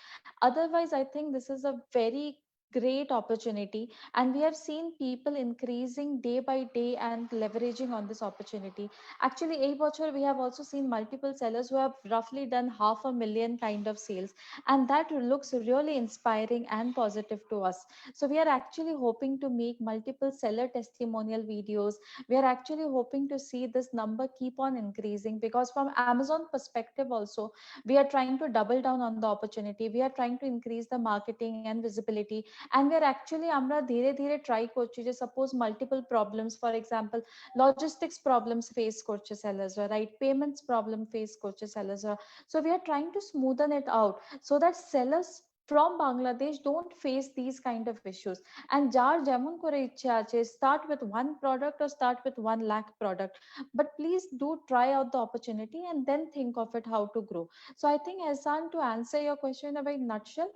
Otherwise, I think this is a very great opportunity, and we have seen people increasing day by day and leveraging on this opportunity. Actually, a bochor we have also seen multiple sellers who have roughly done 500,000 kind of sales, and that looks really inspiring and positive to us. So we are actually hoping to make multiple seller testimonial videos. We are actually hoping to see this number keep on increasing, because from Amazon perspective also, we are trying to double down on the opportunity. We are trying to increase the marketing and visibility, and we are actually আমরা ধীরে ধীরে try করছি যে suppose multiple problems, for example logistics problems face করছে sellers, right, payments problem face করছে sellers. So we are trying to smoothen it out so that sellers from Bangladesh don't face these kind of issues. And যার যেমন করে ইচ্ছে আছে, start with one product or start with 1 lakh product, but please do try out the opportunity and then think of it how to grow. So I think, Ehsan, to answer your question in a very nutshell,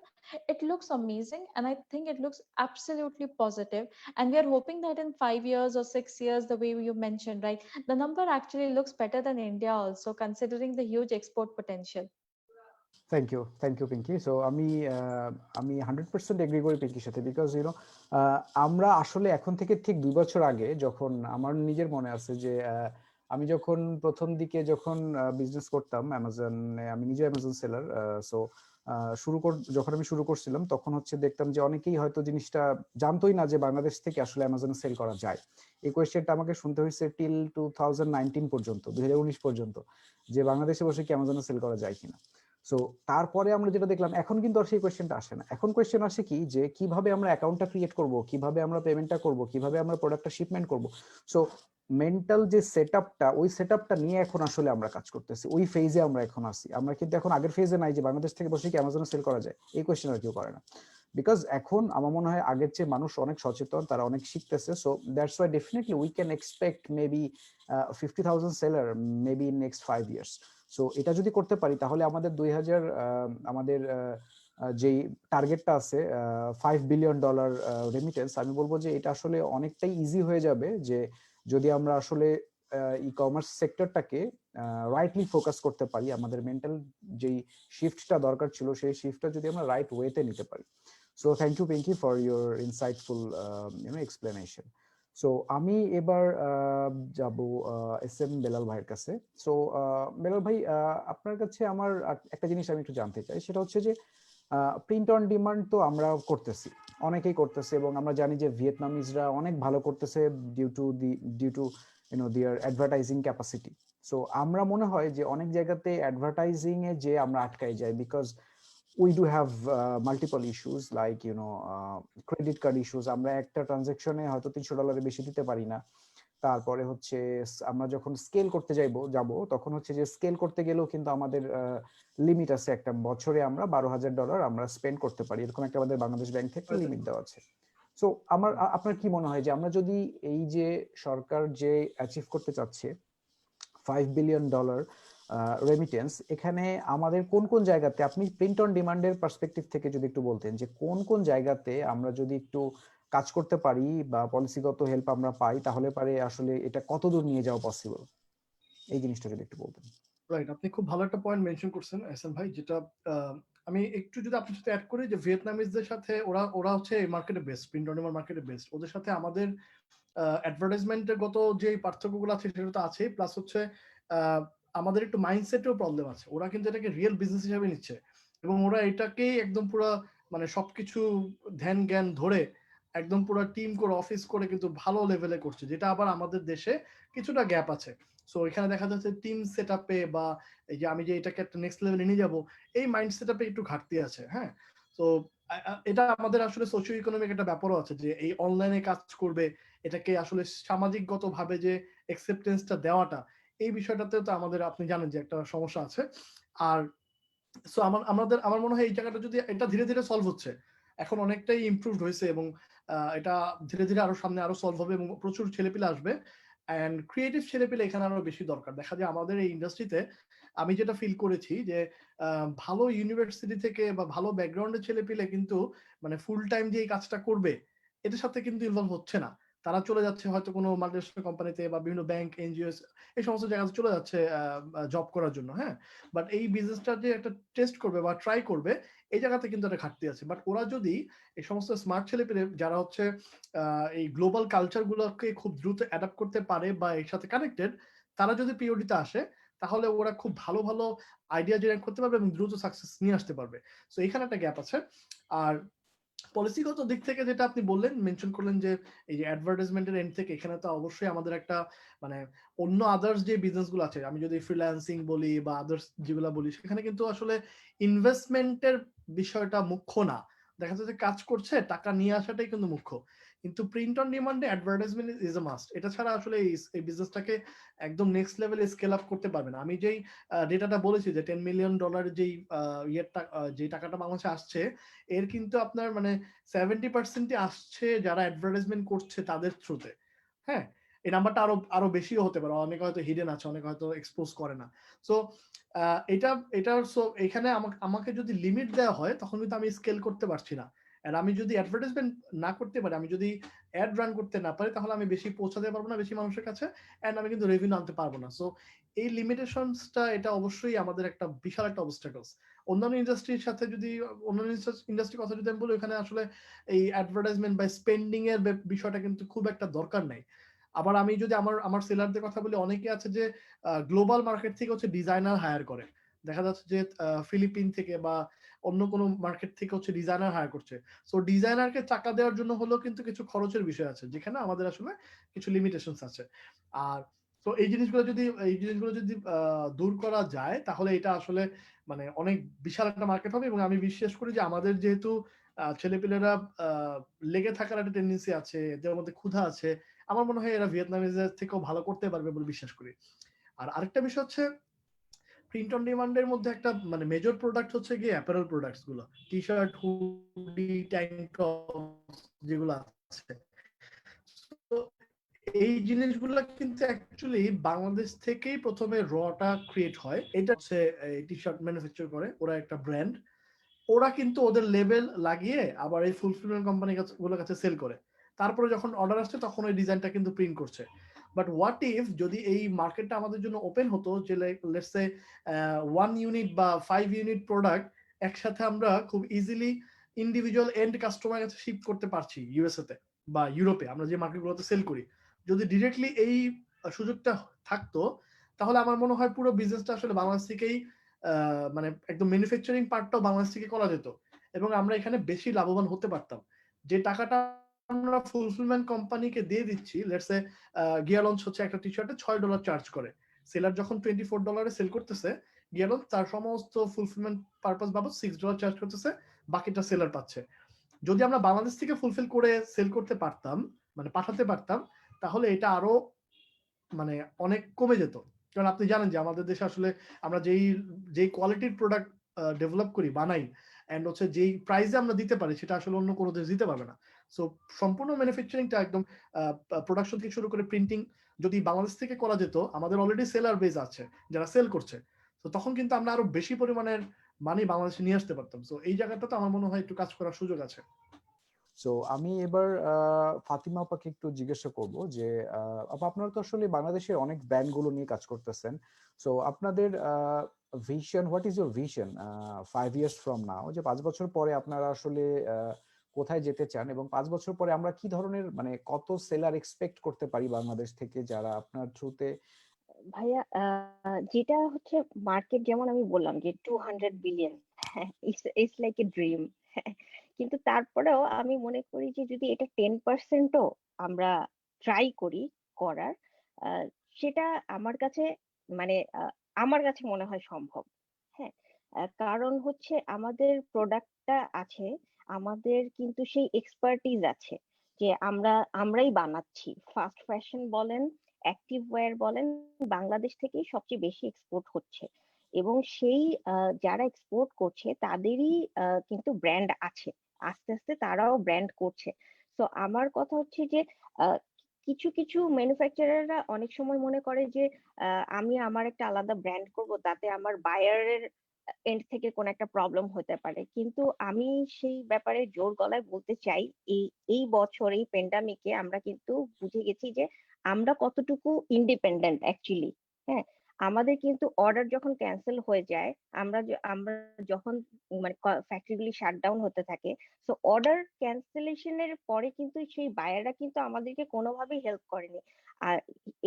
it looks amazing, and I think it looks absolutely positive, and we are hoping that in 5 years or 6 years, the way you mentioned, right, the number actually looks better than India also, considering the huge export potential. Thank you Pinky. So আমি 100% agri করি পিঙ্কির সাথে, because আমরা আসলে এখন থেকে ঠিক 2 বছর আগে, যখন আমার নিজের মনে আছে যে আমি যখন প্রথম দিকে যখন বিজনেস করতাম অ্যামাজনে, আমি নিজে অ্যামাজন সেলার। সো যখন আমি শুরু করছিলাম তখন হচ্ছে দেখতাম যে অনেকেই হয়তো জিনিসটা জানতোই না যে বাংলাদেশ থেকে আসলে অ্যামাজনে সেল করা যায়। এই কোয়েশ্চেনটা আমাকে শুনতে হয়েছে টিল 2019 পর্যন্ত, 2019 পর্যন্ত, যে বাংলাদেশে বসে কি অ্যামাজনে সেল করা যায় কিনা। সো তারপরে আমরা যেটা দেখলাম, এখন কিন্তু আর সেই কোয়েশ্চেনটা আসে না। এখন কোয়েশ্চেন আসে কি, যে কিভাবে আমরা অ্যাকাউন্টটা ক্রিয়েট করব, কিভাবে আমরা পেমেন্টটা করব, কিভাবে আমরা প্রোডাক্টটা শিপমেন্ট করব। সো মেন্টাল যে সেটআপটা, ওই সেটআপটা নিয়ে এখন আসলে আমরা কাজ করতেছি, ওই ফেজে আমরা এখন আছি। আমরা কিন্তু এখন আগের ফেজে নাই যে বাংলাদেশ থেকে বসে কি অ্যামাজনে সেল করা যায়, এই কোয়েশ্চেন আর কেউ করে না। বিকজ এখন আমার মনে হয় আগের চেয়ে মানুষ অনেক সচেতন, তারা অনেক শিখতেছে। So that's why definitely we can expect maybe 50,000 seller maybe in next 5 years। So এটা যদি করতে পারি তাহলে আমাদের আমাদের যেই টার্গেটটা আছে $5 billion রেমিটেন্স, আমি বলবো যে এটা আসলে অনেকটাই ইজি হয়ে যাবে, যে যদি আমরা আসলে ই কমার্স সেক্টরটাকে রাইটলি ফোকাস করতে পারি, আমাদের মেন্টাল যেই শিফটটা দরকার ছিল সেই শিফটটা যদি আমরা রাইট ওয়েতে নিতে পারি। So thank you Pinky for your insightful explanation. So আমি এবার যাব এস.এম. বেলাল ভাইয়ের কাছে। সো বেলাল ভাই, আপনার কাছে আমার একটা জিনিস আমি একটু জানতে চাই, সেটা হচ্ছে যে প্রিন্ট অন ডিমান্ড তো আমরা করতেছি, অনেকেই করতেছে, এবং আমরা জানি যে ভিয়েতনামিজরা অনেক ভালো করতেছে due to their advertising capacity. So আমরা মনে হয় যে অনেক জায়গাতে অ্যাডভার্টাইজিং এ যে আমরা আটকাই যাই, because we do have multiple issues like credit card issues. আমরা একটা ট্রানজাকশনে হয়তো $300 বেশি দিতে পারি না। তারপরে হচ্ছে আমরা যখন স্কেল করতে যাব তখন হচ্ছে যে স্কেল করতে গেলেও কিন্তু আমাদের লিমিট আছে, একটা বছরে আমরা $12,000 আমরা স্পেন্ড করতে পারি, এরকম একটা আমাদের বাংলাদেশ ব্যাংক থেকে লিমিট দেওয়া আছে। সো আপনার কি মনে হয় যে আমরা যদি এই যে সরকার যে অ্যাচিভ করতে চাচ্ছে $5 বিলিয়ন রেমিটেন্স, এখানে আমাদের কোন কোন জায়গাতে, আপনি প্রিন্ট অন ডিমান্ডের পার্সপেক্টিভ থেকে যদি একটু বলতেন যে কোন কোন জায়গাতে আমরা যদি একটু কাজ করতে পারি বা পলিসিগত হেল্প আমরা পাই, তাহলে পারে আসলে এটা কতদূর নিয়ে যাওয়া পসিবল, এই জিনিসটা যদি একটু বলতেন। রাইট, আপনি খুব ভালো একটা পয়েন্ট মেনশন করছেন এহসান ভাই, যেটা আমি একটু যদি আপনার সাথে অ্যাড করি যে ভিয়েতনামিজদের সাথে ওরা হচ্ছে মার্কেটে বেস্ট, প্রিন্ট অন ডিমান্ড মার্কেটে বেস্ট। ওদের সাথে আমাদের অ্যাডভার্টাইজমেন্টের গত যে পার্থক্যগুলো আছে সেটা তো আছে, প্লাস হচ্ছে আমাদের একটু মাইন্ডসেটেও প্রবলেম আছে। ওরা কিন্তু এটাকে রিয়েল বিজনেস হিসেবে নিচ্ছে এবং ওরা এটাকেই একদম পুরো মানে সবকিছু ধ্যান জ্ঞান ধরে একদম পুরো টিম করে অফিস করে কিন্তু ভালো লেভেলে করছে, যেটা আবার আমাদের দেশে কিছুটা গ্যাপ আছে। সো এখানে দেখা যাচ্ছে টিম সেট আপে বা এই যে আমি যে এটাকে একটা নেক্সট লেভেলে নিয়ে যাব, এই মাইন্ড সেট আপে একটু ঘাটতি আছে। হ্যাঁ, তো এটা আমাদের আসলে সোশিও ইকোনমিক একটা ব্যাপারও আছে যে এই অনলাইনে কাজ করবে, এটাকে আসলে সামাজিকগত ভাবে যে অ্যাকসেপ্টেন্সটা দেওয়াটা, এই বিষয়টাতে তো আমাদের আপনি জানেন যে একটা সমস্যা আছে। আর সো আমার মনে হয় এই জায়গাটা যদি এটা ধীরে ধীরে সলভ হচ্ছে, এখন অনেকটাই ইমপ্রুভড হয়েছে এবং এটা ধীরে ধীরে আরো সামনে আরো সলভ হবে এবং প্রচুর ছেলেপিলে আসবে। অ্যান্ড ক্রিয়েটিভ ছেলেপিলে এখানে আরো বেশি দরকার। দেখা যায় আমাদের এই ইন্ডাস্ট্রিতে আমি যেটা ফিল করেছি যে ভালো ইউনিভার্সিটি থেকে বা ভালো ব্যাকগ্রাউন্ডের ছেলেপিলে কিন্তু মানে ফুল টাইম যে এই কাজটা করবে এটার সাথে কিন্তু ইনভলভ হচ্ছে না। তারা চলে যাচ্ছে হয়তো কোনো মাল্টিনেশনাল কোম্পানিতে বা বিভিন্ন ব্যাংক এনজিও এই সমস্ত জায়গাতে চলে যাচ্ছে জব করার জন্য। হ্যাঁ, বাট এই বিজনেসটা যে একটা টেস্ট করবে বা ট্রাই করবে, এই জায়গাতে কিন্তু একটা ঘাটতি আছে। বাট ওরা যদি এই সমস্ত স্মার্ট ছেলেপেলে যারা হচ্ছে এই গ্লোবাল কালচার গুলোকে খুব দ্রুত অ্যাডাপ্ট করতে পারে বা এর সাথে কানেক্টেড, তারা যদি পিওডিতে আসে তাহলে ওরা খুব ভালো ভালো আইডিয়া জেনারেট করতে পারবে এবং দ্রুত সাকসেস নিয়ে আসতে পারবে। সো এখানে একটা গ্যাপ আছে। আর পলিসিগত দিক থেকে যেটা আপনি বললেন, মেনশন করলেন যে এই যে অ্যাডভার্টাইজমেন্টের এন্ড থেকে, এখানে তো অবশ্যই আমাদের একটা মানে অন্য আদার্স যে বিজনেস গুলো আছে, আমি যদি ফ্রিল্যান্সিং বলি বা আদার্স যেগুলো বলি, সেখানে কিন্তু আসলে ইনভেস্টমেন্টের বিষয়টা মুখ্য না। দেখা যাচ্ছে কাজ করছে, টাকা নিয়ে আসাটাই কিন্তু মুখ্য। কিন্তু প্রিন্ট অন ডিমান্ডে অ্যাডভার্টাইজমেন্ট ইজ এ মাস্ট। এটা ছাড়া আসলে এই বিজনেসটাকে একদম নেক্সট লেভেলে স্কেল আপ করতে পারবে না। আমি যেই ডেটাটা বলেছি যে $10 মিলিয়ন যেই যে টাকাটা বাংলাদেশে আসছে, এর কিন্তু আপনার মানে 70% আসছে যারা অ্যাডভার্টাইজমেন্ট করছে তাদের থ্রুতে। হ্যাঁ, এই নাম্বারটা আরো আরো বেশিও হতে পারে, অনেকে হয়তো হিডেন আছে, অনেকে হয়তো এক্সপোজ করে না। সো এটা সো এখানে আমাকে যদি লিমিট দেওয়া হয় তখন কিন্তু আমি স্কেল করতে পারছি না। আর আমি যদি অ্যাডভার্টাইজমেন্ট না করতে পারি, আমি যদি অ্যাড রান করতে না পারি, তাহলে আমি বেশি পৌঁছাতে পারবো না বেশি মানুষের কাছে, এন্ড আমি কিন্তু রেভিনিউ আনতে পারবো না। সো এই লিমিটেশনসটা এটা অবশ্যই আমাদের একটা বিশাল একটা অবস্টাকলস। অন্যান্য ইন্ডাস্ট্রির সাথে যদি অন্যান্য ইন্ডাস্ট্রির কথা যদি আমি বলি, ওখানে আসলে এই অ্যাডভার্টাইজমেন্ট বা স্পেন্ডিং এর বিষয়টা কিন্তু খুব একটা দরকার নাই। আবার আমি যদি আমার সেলারদের কথা বলি, অনেকে আছে যে গ্লোবাল মার্কেট থেকে হচ্ছে ডিজাইনার হায়ার করে। দেখা যাচ্ছে যে ফিলিপিন থেকে বা অন্য কোনো মার্কেট থেকে হচ্ছে ডিজাইনার হায়ার করছে। সো ডিজাইনারকে টাকা দেওয়ার জন্য হলেও কিন্তু কিছু খরচের বিষয় আছে, যেখানে আমাদের আসলে কিছু লিমিটেশনস আছে। আর তো এই জিনিসগুলো যদি দূর করা যায়, তাহলে এটা আসলে মানে অনেক বিশাল একটা মার্কেট হবে। এবং আমি বিশ্বাস করি যে আমাদের যেহেতু ছেলেপেলেরা লেগে থাকার একটা টেন্ডেন্সি আছে, এদের মধ্যে ক্ষুধা আছে, আমার মনে হয় এরা ভিয়েতনামিজের থেকেও ভালো করতে পারবে বলে বিশ্বাস করি। আর আরেকটা বিষয় হচ্ছে প্রিন্ট অন ডিমান্ডের মধ্যে একটা মানে মেজর প্রোডাক্ট হচ্ছে গিয়ে অ্যাপারেল প্রোডাক্টস গুলো, T shirt, hoodie, tank top যেগুলো আছে। তো এই জিনিসগুলো কিন্তু অ্যাকচুয়ালি বাংলাদেশ থেকেই প্রথমে রটা ক্রিয়েট হয়। এটা হচ্ছে টি শার্ট ম্যানুফ্যাকচার করে ওরা, একটা ব্র্যান্ড। ওরা কিন্তু ওদের লেবেল লাগিয়ে আবার এই ফুলফিলমেন্ট কোম্পানি গুলোর কাছে সেল করে। তারপরে যখন অর্ডার আসছে তখন ওই ডিজাইনটা কিন্তু প্রিন্ট করছে। বাট হোয়াট ইফ যদি এই মার্কেটটা আমাদের জন্য ওপেন হতো, যে লেটস সে 1 ইউনিট বা 5 ইউনিট প্রোডাক্ট একসাথে আমরা খুব ইজিলি ইন্ডিভিজুয়াল এন্ড কাস্টমার কাছে শিপ করতে পারছি ইউএসএ তে বা ইউরোপে, আমরা যে মার্কেটগুলোতে সেল করি। যদি ডিরেক্টলি এই সুযোগটা থাকতো, তাহলে আমার মনে হয় পুরো বিজনেসটা আসলে বাংলাদেশ থেকেই মানে একদম ম্যানুফ্যাকচারিং পার্টটাও বাংলাদেশ থেকে করা যেত। এবং আমরা এখানে বেশি লাভবান হতে পারতাম। যে টাকাটা আমরা ফুলফিলমেন্ট কোম্পানিকে দিয়ে দিচ্ছি, লেটস সে গিয়া লঞ্চ হচ্ছে একটা টি শার্টে $6 চার্জ করে, সেলার যখন $24 সেল করতেছে, গিয়া লঞ্চ তার সমস্ত ফুলফিলমেন্ট পারপাস বাবদ $6 চার্জ করতেছে, বাকিটা সেলার পাচ্ছে। যদি আমরা বাংলাদেশ থেকে ফুলফিল করে সেল করতে পারতাম, মানে পাঠাতে পারতাম, তাহলে এটা আরো মানে অনেক কমে যেত। কারণ আপনি জানেন যে আমাদের দেশে আসলে আমরা যেই কোয়ালিটির প্রোডাক্ট ডেভেলপ করি, বানাই, এন্ড হচ্ছে যেই প্রাইসে আমরা দিতে পারি, সেটা আসলে অন্য কোনো দেশ দিতে পারবে না। সো সম্পূর্ণ ম্যানুফ্যাকচারিংটা একদম প্রোডাকশন থেকে শুরু করে প্রিন্টিং যদি বাংলাদেশ থেকে করা যেত, আমাদের অলরেডি সেলার বেস আছে যারা সেল করছে, তো তখন কিন্তু আমরা আরো বেশি পরিমাণের মানি বাংলাদেশে নিয়ে আসতে পারতাম। সো এই জায়গাটাতে আমার মনে হয় একটু কাজ করার সুযোগ আছে। সো আমি এবার ফাতিমা আপাকে একটু জিজ্ঞাসা করব যে আপা, আপনারা তো আসলে বাংলাদেশের অনেক ব্র্যান্ড গুলো নিয়ে কাজ করতেছেন। সো আপনাদের vision, what is your vision 5 years from now, যে 5 বছর পরে আপনারা আসলে কোথায় যেতে চান, এবং 5 বছর পরে আমরা কি ধরনের মানে কত সেলার এক্সপেক্ট করতে পারি বাংলাদেশ থেকে যারা আপনার থ্রুতে? ভাইয়া যেটা হচ্ছে মার্কেট, যেমন আমি বললাম যে 200 billion, it's like a dream. কিন্তু তারপরেও আমি মনে করি যে যদি এটা 10%ও আমরা ট্রাই করি করার, আহ, সেটা আমার কাছে মানে আমার কাছে মনে হয় সম্ভব। হ্যাঁ, কারণ হচ্ছে আমাদের প্রোডাক্টটা আছে, আমাদের কিন্তু সেই এক্সপার্টিজ আছে যে আমরাই বানাচ্ছি। ফাস্ট ফ্যাশন বলেন, অ্যাক্টিভ ওয়্যার বলেন, বাংলাদেশ থেকেই সবচেয়ে বেশি এক্সপোর্ট হচ্ছে। এবং সেই যারা এক্সপোর্ট করছে তাদেরই কিন্তু ব্র্যান্ড আছে, আস্তে আস্তে তারাও ব্র্যান্ড করছে। তো আমার কথা হচ্ছে যে আহ, কিছু কিছু ম্যানুফ্যাকচারাররা অনেক সময় মনে করে যে আমি আমার একটা আলাদা ব্র্যান্ড করব, তাতে আমার বায়ারের এন্ড থেকে কোন একটা প্রবলেম হতে পারে। কিন্তু আমি সেই ব্যাপারে জোর গলায় বলতে চাই, এই এই বছর এই পেন্ডামিকে আমরা কিন্তু বুঝে গেছি যে আমরা কতটুকু ইন্ডিপেন্ডেন্ট অ্যাকচুয়ালি। হ্যাঁ, আমাদের কিন্তু অর্ডার যখন ক্যান্সেল হয়ে যায়, আমরা যখন মানে ফ্যাক্টরিগুলি শাটডাউন হতে থাকে, তো অর্ডার ক্যান্সেলেশনের পরে কিন্তু সেই বায়াররা কিন্তু আমাদেরকে কোনোভাবেই হেল্প করেনি। আর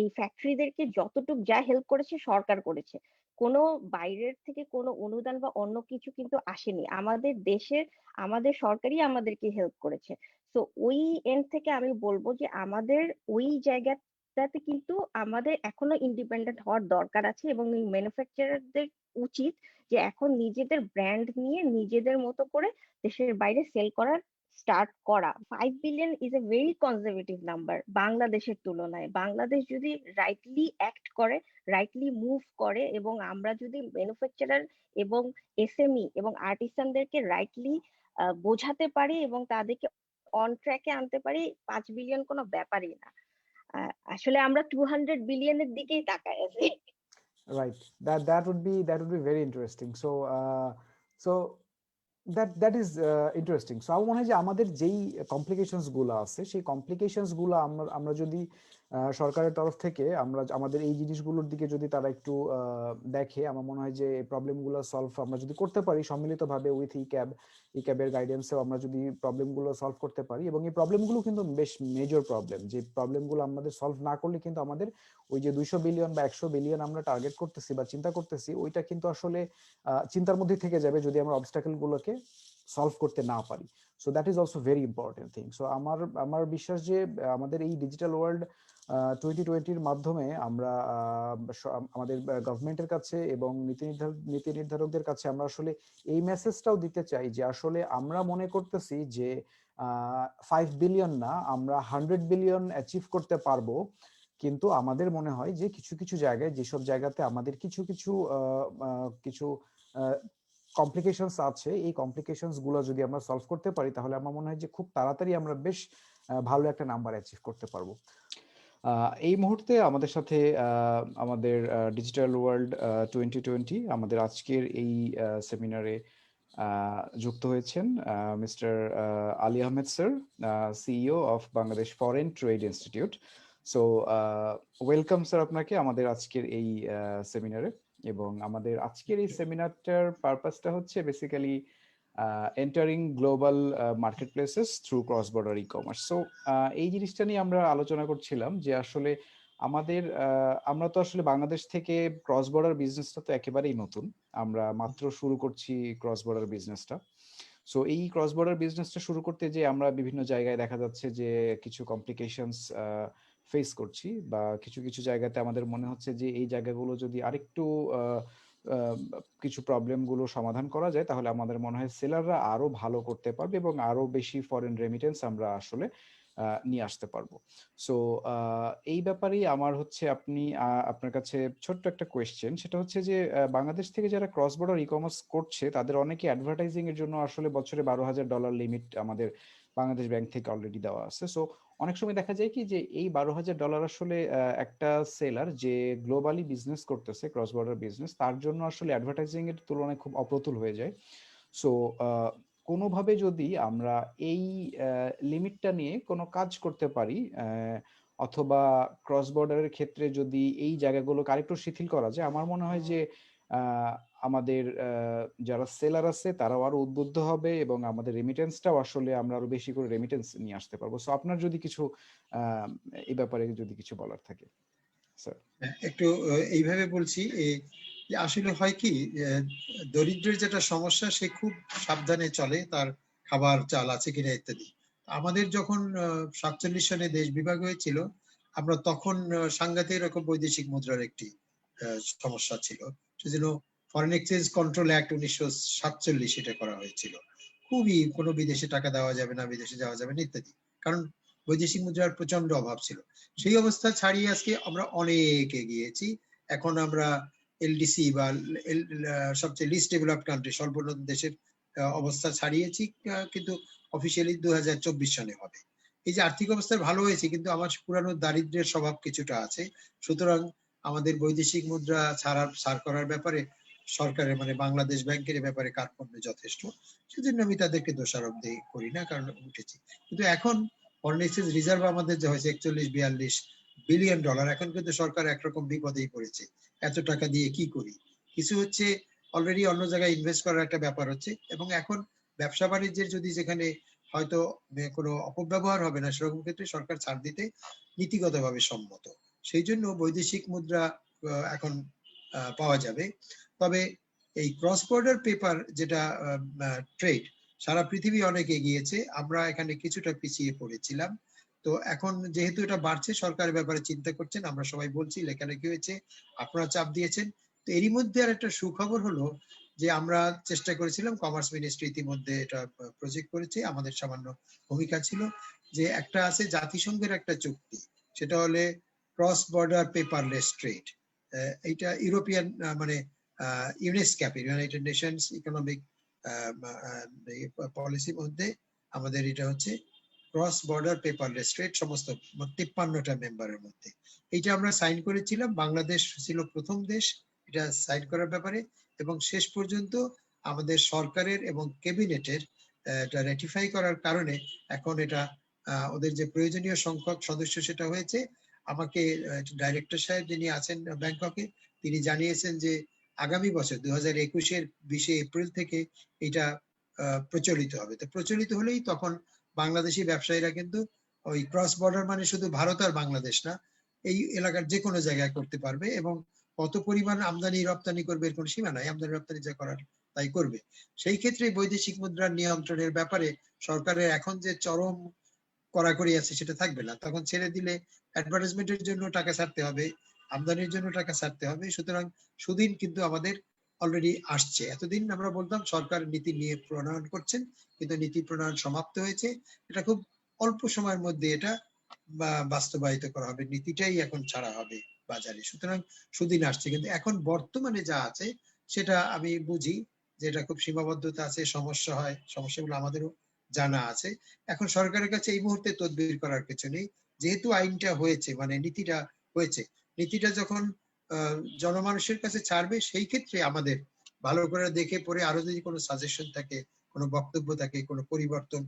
এই ফ্যাক্টরিদেরকে যতটুকু যা হেল্প করেছে সরকার করেছে, কোনো বাইরের থেকে কোনো অনুদান বা অন্য কিছু কিন্তু আসেনি। আমাদের দেশের আমাদের সরকারই আমাদেরকে হেল্প করেছে। তো ওই এন্ড থেকে আমি বলবো যে আমাদের ওই জায়গাটাতে কিন্তু আমাদের এখনো ইন্ডিপেন্ডেন্ট হওয়ার দরকার আছে, এবং এই ম্যানুফ্যাকচারারদের উচিত যে এখন নিজেদের ব্র্যান্ড নিয়ে নিজেদের মতো করে দেশের বাইরে সেল করার স্টার্ট করা। 5 billion is a very conservative number বাংলাদেশের তুলনায়। বাংলাদেশ যদি রাইটলি অ্যাক্ট করে, রাইটলি মুভ করে, এবং আমরা যদি ম্যানুফ্যাকচারার এবং এসএমই এবং আর্টিসানদেরকে রাইটলি বোঝাতে পারি এবং তাদেরকে অন ট্র্যাকে আনতে পারি, 5 বিলিয়ন কোনো ব্যাপারই না। আসলে আমরা 200 বিলিয়নের দিকেই তাকায় আছি। Right. That would be very interesting. So that is interesting. So আমার মনে হয় যে আমাদের যেই কমপ্লিকেশনস গুলো আছে, সেই কমপ্লিকেশনস গুলো আমরা যদি সরকারের তরফ থেকে আমরা আমাদের এই জিনিসগুলোর দিকে যদি তারা একটু দেখে, আমার মনে হয় যে এই প্রবলেমগুলো সলভ আমরা যদি করতে পারি সম্মিলিতভাবে উইথ ইক্যাবের গাইডেন্সেও আমরা যদি প্রবলেমগুলো সলভ করতে পারি, এবং এই প্রবলেমগুলো কিন্তু বেশ মেজর প্রবলেম, যে প্রবলেমগুলো আমাদের সলভ না করলে কিন্তু আমাদের ওই যে 200 বিলিয়ন বা 100 বিলিয়ন আমরা টার্গেট করতেছি বা চিন্তা করতেছি, ওইটা কিন্তু আসলে চিন্তার মধ্যে থেকে যাবে যদি আমরা অবস্টাকেল গুলোকে সলভ করতে না পারি। So that is also very important thing. So আমার বিশ্বাস যে আমাদের এই ডিজিটাল ওয়ার্ল্ড 2020-র মাধ্যমে আমরা আমাদের গভর্নমেন্টের কাছে এবং নীতি নির্ধারকদের কাছে আমরা আসলে এই মেসেজটাও দিতে চাই যে আসলে আমরা মনে করতেছি যে 5 বিলিয়ন না, আমরা 100 বিলিয়ন অ্যাচিভ করতে পারবো। কিন্তু আমাদের মনে হয় যে কিছু কিছু জায়গায়, যেসব জায়গাতে আমাদের কিছু কমপ্লিকেশনস আছে, এই কমপ্লিকেশনস গুলো যদি আমরা সলভ করতে পারি, তাহলে আমার মনে হয় যে খুব তাড়াতাড়ি আমরা বেশ ভালো একটা নাম্বার অ্যাচিভ করতে পারবো। এই মুহূর্তে আমাদের সাথে আমাদের ডিজিটাল ওয়ার্ল্ড 2020 আমাদের আজকের এই সেমিনারে যুক্ত হয়েছেন mister Ali Ahmed sir, CEO of Bangladesh foreign trade institute. So welcome sir আপনাকে আমাদের আজকের এই সেমিনারে। এবং আমাদের আজকের এই সেমিনারটার পারপাসটা হচ্ছে basically entering global marketplaces through cross border e commerce. So এই জিনিসটা নিয়ে আমরা আলোচনা করছিলাম যে আসলে আমরা তো আসলে বাংলাদেশ থেকে ক্রস বর্ডার বিজনেসটা তো একেবারেই নতুন, আমরা মাত্র শুরু করছি ক্রস বর্ডার বিজনেসটা। সো এই ক্রস বর্ডার বিজনেসটা শুরু করতে যে আমরা বিভিন্ন জায়গায় দেখা যাচ্ছে যে কিছু কমপ্লিকেশনস ফেস করছি, বা কিছু কিছু জায়গাতে আমাদের মনে হচ্ছে যে এই জায়গাগুলো যদি আরেকটু আহ, আহ, কিছু প্রবলেমগুলো সমাধান করা যায়, তাহলে আমাদের মনে হয় সেলাররা আরো ভালো করতে পারবে এবং আরো বেশি ফরেন রেমিটেন্স আমরা আসলে নিয়ে আসতে পারবো। সো এই ব্যাপারেই আমার হচ্ছে আপনার কাছে ছোট্ট একটা কোয়েশ্চেন, সেটা হচ্ছে যে বাংলাদেশ থেকে যারা ক্রস বর্ডার ই কমার্স করছে তাদের অনেকে অ্যাডভার্টাইজিং এর জন্য আসলে বছরে $12,000 লিমিট আমাদের বাংলাদেশ ব্যাংক থেকে অলরেডি দেওয়া আছে। সো অনেক সময় দেখা যায় কি যে এই $12,000 আসলে একটা সেলার যে গ্লোবালি বিজনেস করতেছে, ক্রস বর্ডার বিজনেস, তার জন্য আসলে অ্যাডভার্টাইজিং এর তুলনায় খুব অপ্রতুল হয়ে যায়। সো কোনোভাবে যদি আমরা এই লিমিটটা নিয়ে কোনো কাজ করতে পারি, অথবা ক্রস বর্ডারের ক্ষেত্রে যদি এই জায়গাগুলোকে আরেকটু শিথিল করা যায়, আমার মনে হয় যে আহ, আমাদের যারা সেলার আছে তারাও আরো উদ্বুদ্ধ হবে এবং আমাদের রেমিটেন্সটাও আসলে আমরা আরো বেশি করে রেমিটেন্স নিয়ে আসতে পারবো। সো আপনার যদি কিছু আহ, এই ব্যাপারে যদি কিছু বলার থাকে স্যার। একটু এইভাবে বলছি, যে আসলে হয় কি, দরিদ্রের যেটা সমস্যা, সে খুব সাবধানে চলে তার খাবার চাল আছে কিনা ইত্যাদি। আমাদের যখন 47 সনে দেশ বিভাগ হয়েছিল, আমরা তখন সাংঘাতিক রকম বৈদেশিক মুদ্রার একটি সমস্যা ছিল। সেজন্য ফরেন এক্সচেঞ্জ কন্ট্রোল অ্যাক্ট 1947 এটা করা হয়েছিল। খুবই কোনো বিদেশে টাকা দেওয়া যাবে না, বিদেশে যাওয়া যাবে না ইত্যাদি, কারণ বৈদেশিক মুদ্রার প্রচন্ড অভাব ছিল। সেই অবস্থা ছাড়িয়ে আজকে আমরা অনেক এগিয়েছি। এখন আমরা এলডিসি বা সবচেয়ে লিস্ট ডেভেলপড কান্ট্রি, সর্বোন্নত দেশের অবস্থা ছাড়িয়েছি, কিন্তু অফিসিয়ালি 2024 সনে হবে। এই যে আর্থিক অবস্থা ভালো হয়েছে, কিন্তু আমার পুরানো দারিদ্র্যের স্বভাব কিছুটা আছে। সুতরাং আমাদের বৈদেশিক মুদ্রা ছাড় করার ব্যাপারে সরকারের, মানে বাংলাদেশ ব্যাংকের ব্যাপারে কার্পণ্য যথেষ্ট। সেজন্য আমি তাদেরকে দোষারোপ করি না, কারণ উঠেছি। কিন্তু এখন ফরেন এক্সচেঞ্জ রিজার্ভ আমাদের যে হয়েছে 41-42 বিলিয়ন ডলার, এখন কিন্তু সরকার একরকম বিপদেই পড়েছে। এত টাকা দিয়ে কি করি? কিছু হচ্ছে অলরেডি অন্য জায়গায় ইনভেস্ট করার একটা ব্যাপার হচ্ছে, এবং এখন ব্যবসা বাণিজ্যের যদি যেখানে হয়তো কোনো অপব্যবহার হবে না, সেরকম ক্ষেত্রে সরকার ছাড় দিতে নীতিগতভাবে সম্মত। সেই জন্য বৈদেশিক মুদ্রা এখন পাওয়া যাবে। তবে এই ক্রস বর্ডার পেপার যেটা ট্রেড, সারা পৃথিবী অনেক এগিয়েছে, আমরা এখানে কিছুটা পিছিয়ে পড়েছিলাম। তো এখন যেহেতু এটা বাড়ছে, সরকারের ব্যাপারে চিন্তা করছেন, আমরা সবাই বলছি, লেখালেখি হয়েছে, আপনারা চাপ দিয়েছেন। তো এরই মধ্যে আর একটা সুখবর হলো যে আমরা চেষ্টা করেছিলাম, কমার্স মিনিস্ট্রি ইতিমধ্যে এটা প্রজেক্ট করেছে, আমাদের সামান্য ভূমিকা ছিল, যে একটা আছে জাতিসংঘের একটা চুক্তি, সেটা হলে ক্রস বর্ডার পেপারলেস ট্রেড। এইটা ইউরোপিয়ান, মানে ইউনেস্ক্যাপ, ইউনাইটেড নেশনস ইকোনমিক পলিসির মধ্যে আমাদের এটা হচ্ছে ক্রস বর্ডার পেপারলেস ট্রেড, সমস্ত 53টা মেম্বারের মধ্যে। এইটা আমরা সাইন করেছিলাম, বাংলাদেশ ছিল প্রথম দেশ এটা সাইন করার ব্যাপারে, এবং শেষ পর্যন্ত আমাদের সরকারের এবং ক্যাবিনেটের এটা রেটিফাই করার কারণে এখন এটা ওদের যে প্রয়োজনীয় সংখ্যক সদস্য সেটা হয়েছে। আমাকে ডাইরেক্টর সাহেব যিনি আছেন ব্যাংককে, তিনি জানিয়েছেন যে আগামী বছর 2021-এর 20 এপ্রিল থেকে এটা প্রচলিত হবে। তো প্রচলিত হলেই তখন বাংলাদেশি ব্যবসায়ীরা কিন্তু ওই ক্রস বর্ডার, মানে শুধু ভারত আর বাংলাদেশ না, এই এলাকার যে কোনো জায়গায় করতে পারবে, এবং কত পরিমাণ আমদানি রপ্তানি করবে এর কোনো সীমা নাই, আমদানি রপ্তানি যা করার তাই করবে। সেই ক্ষেত্রে বৈদেশিক মুদ্রার নিয়ন্ত্রণের ব্যাপারে সরকারের এখন যে চরম কড়াকড়ি আছে সেটা থাকবে না, তখন ছেড়ে দিলে অ্যাডভার্টাইজমেন্টের জন্য টাকা ছাড়তে হবে, আমদানির জন্য টাকা ছাড়তে হবে। সুতরাং সুদিন কিন্তু আমাদের অলরেডি আসছে। এতদিন আমরা বলতাম সরকার নীতি নিয়ে প্রণয়ন করছেন, কিন্তু নীতি প্রণয়ন সমাপ্ত হয়েছে। এটা খুব অল্প সময়ের মধ্যে এটা বাস্তবায়িত করা হবে, নীতিটাই এখন ছাড়া হবে বাজারে। সুতরাং সুদিন আসছে, কিন্তু এখন বর্তমানে যা আছে সেটা আমি বুঝি যে এটা খুব সীমাবদ্ধতা আছে, সমস্যা হয়, সমস্যাগুলো আমাদেরও জানা আছে। এখন সরকারের কাছে এই মুহূর্তে তদবির করার কিছু নেই, যেহেতু আইনটা হয়েছে, মানে নীতিটা হয়েছে। নীতিটা যখন জনমানুষের কাছে ছাড়বে, সেই ক্ষেত্রে আমাদের ভালো করে দেখে পড়ে আরো যদি কোনো সাজেশন থাকে, কোনো বক্তব্য থাকে, কোনো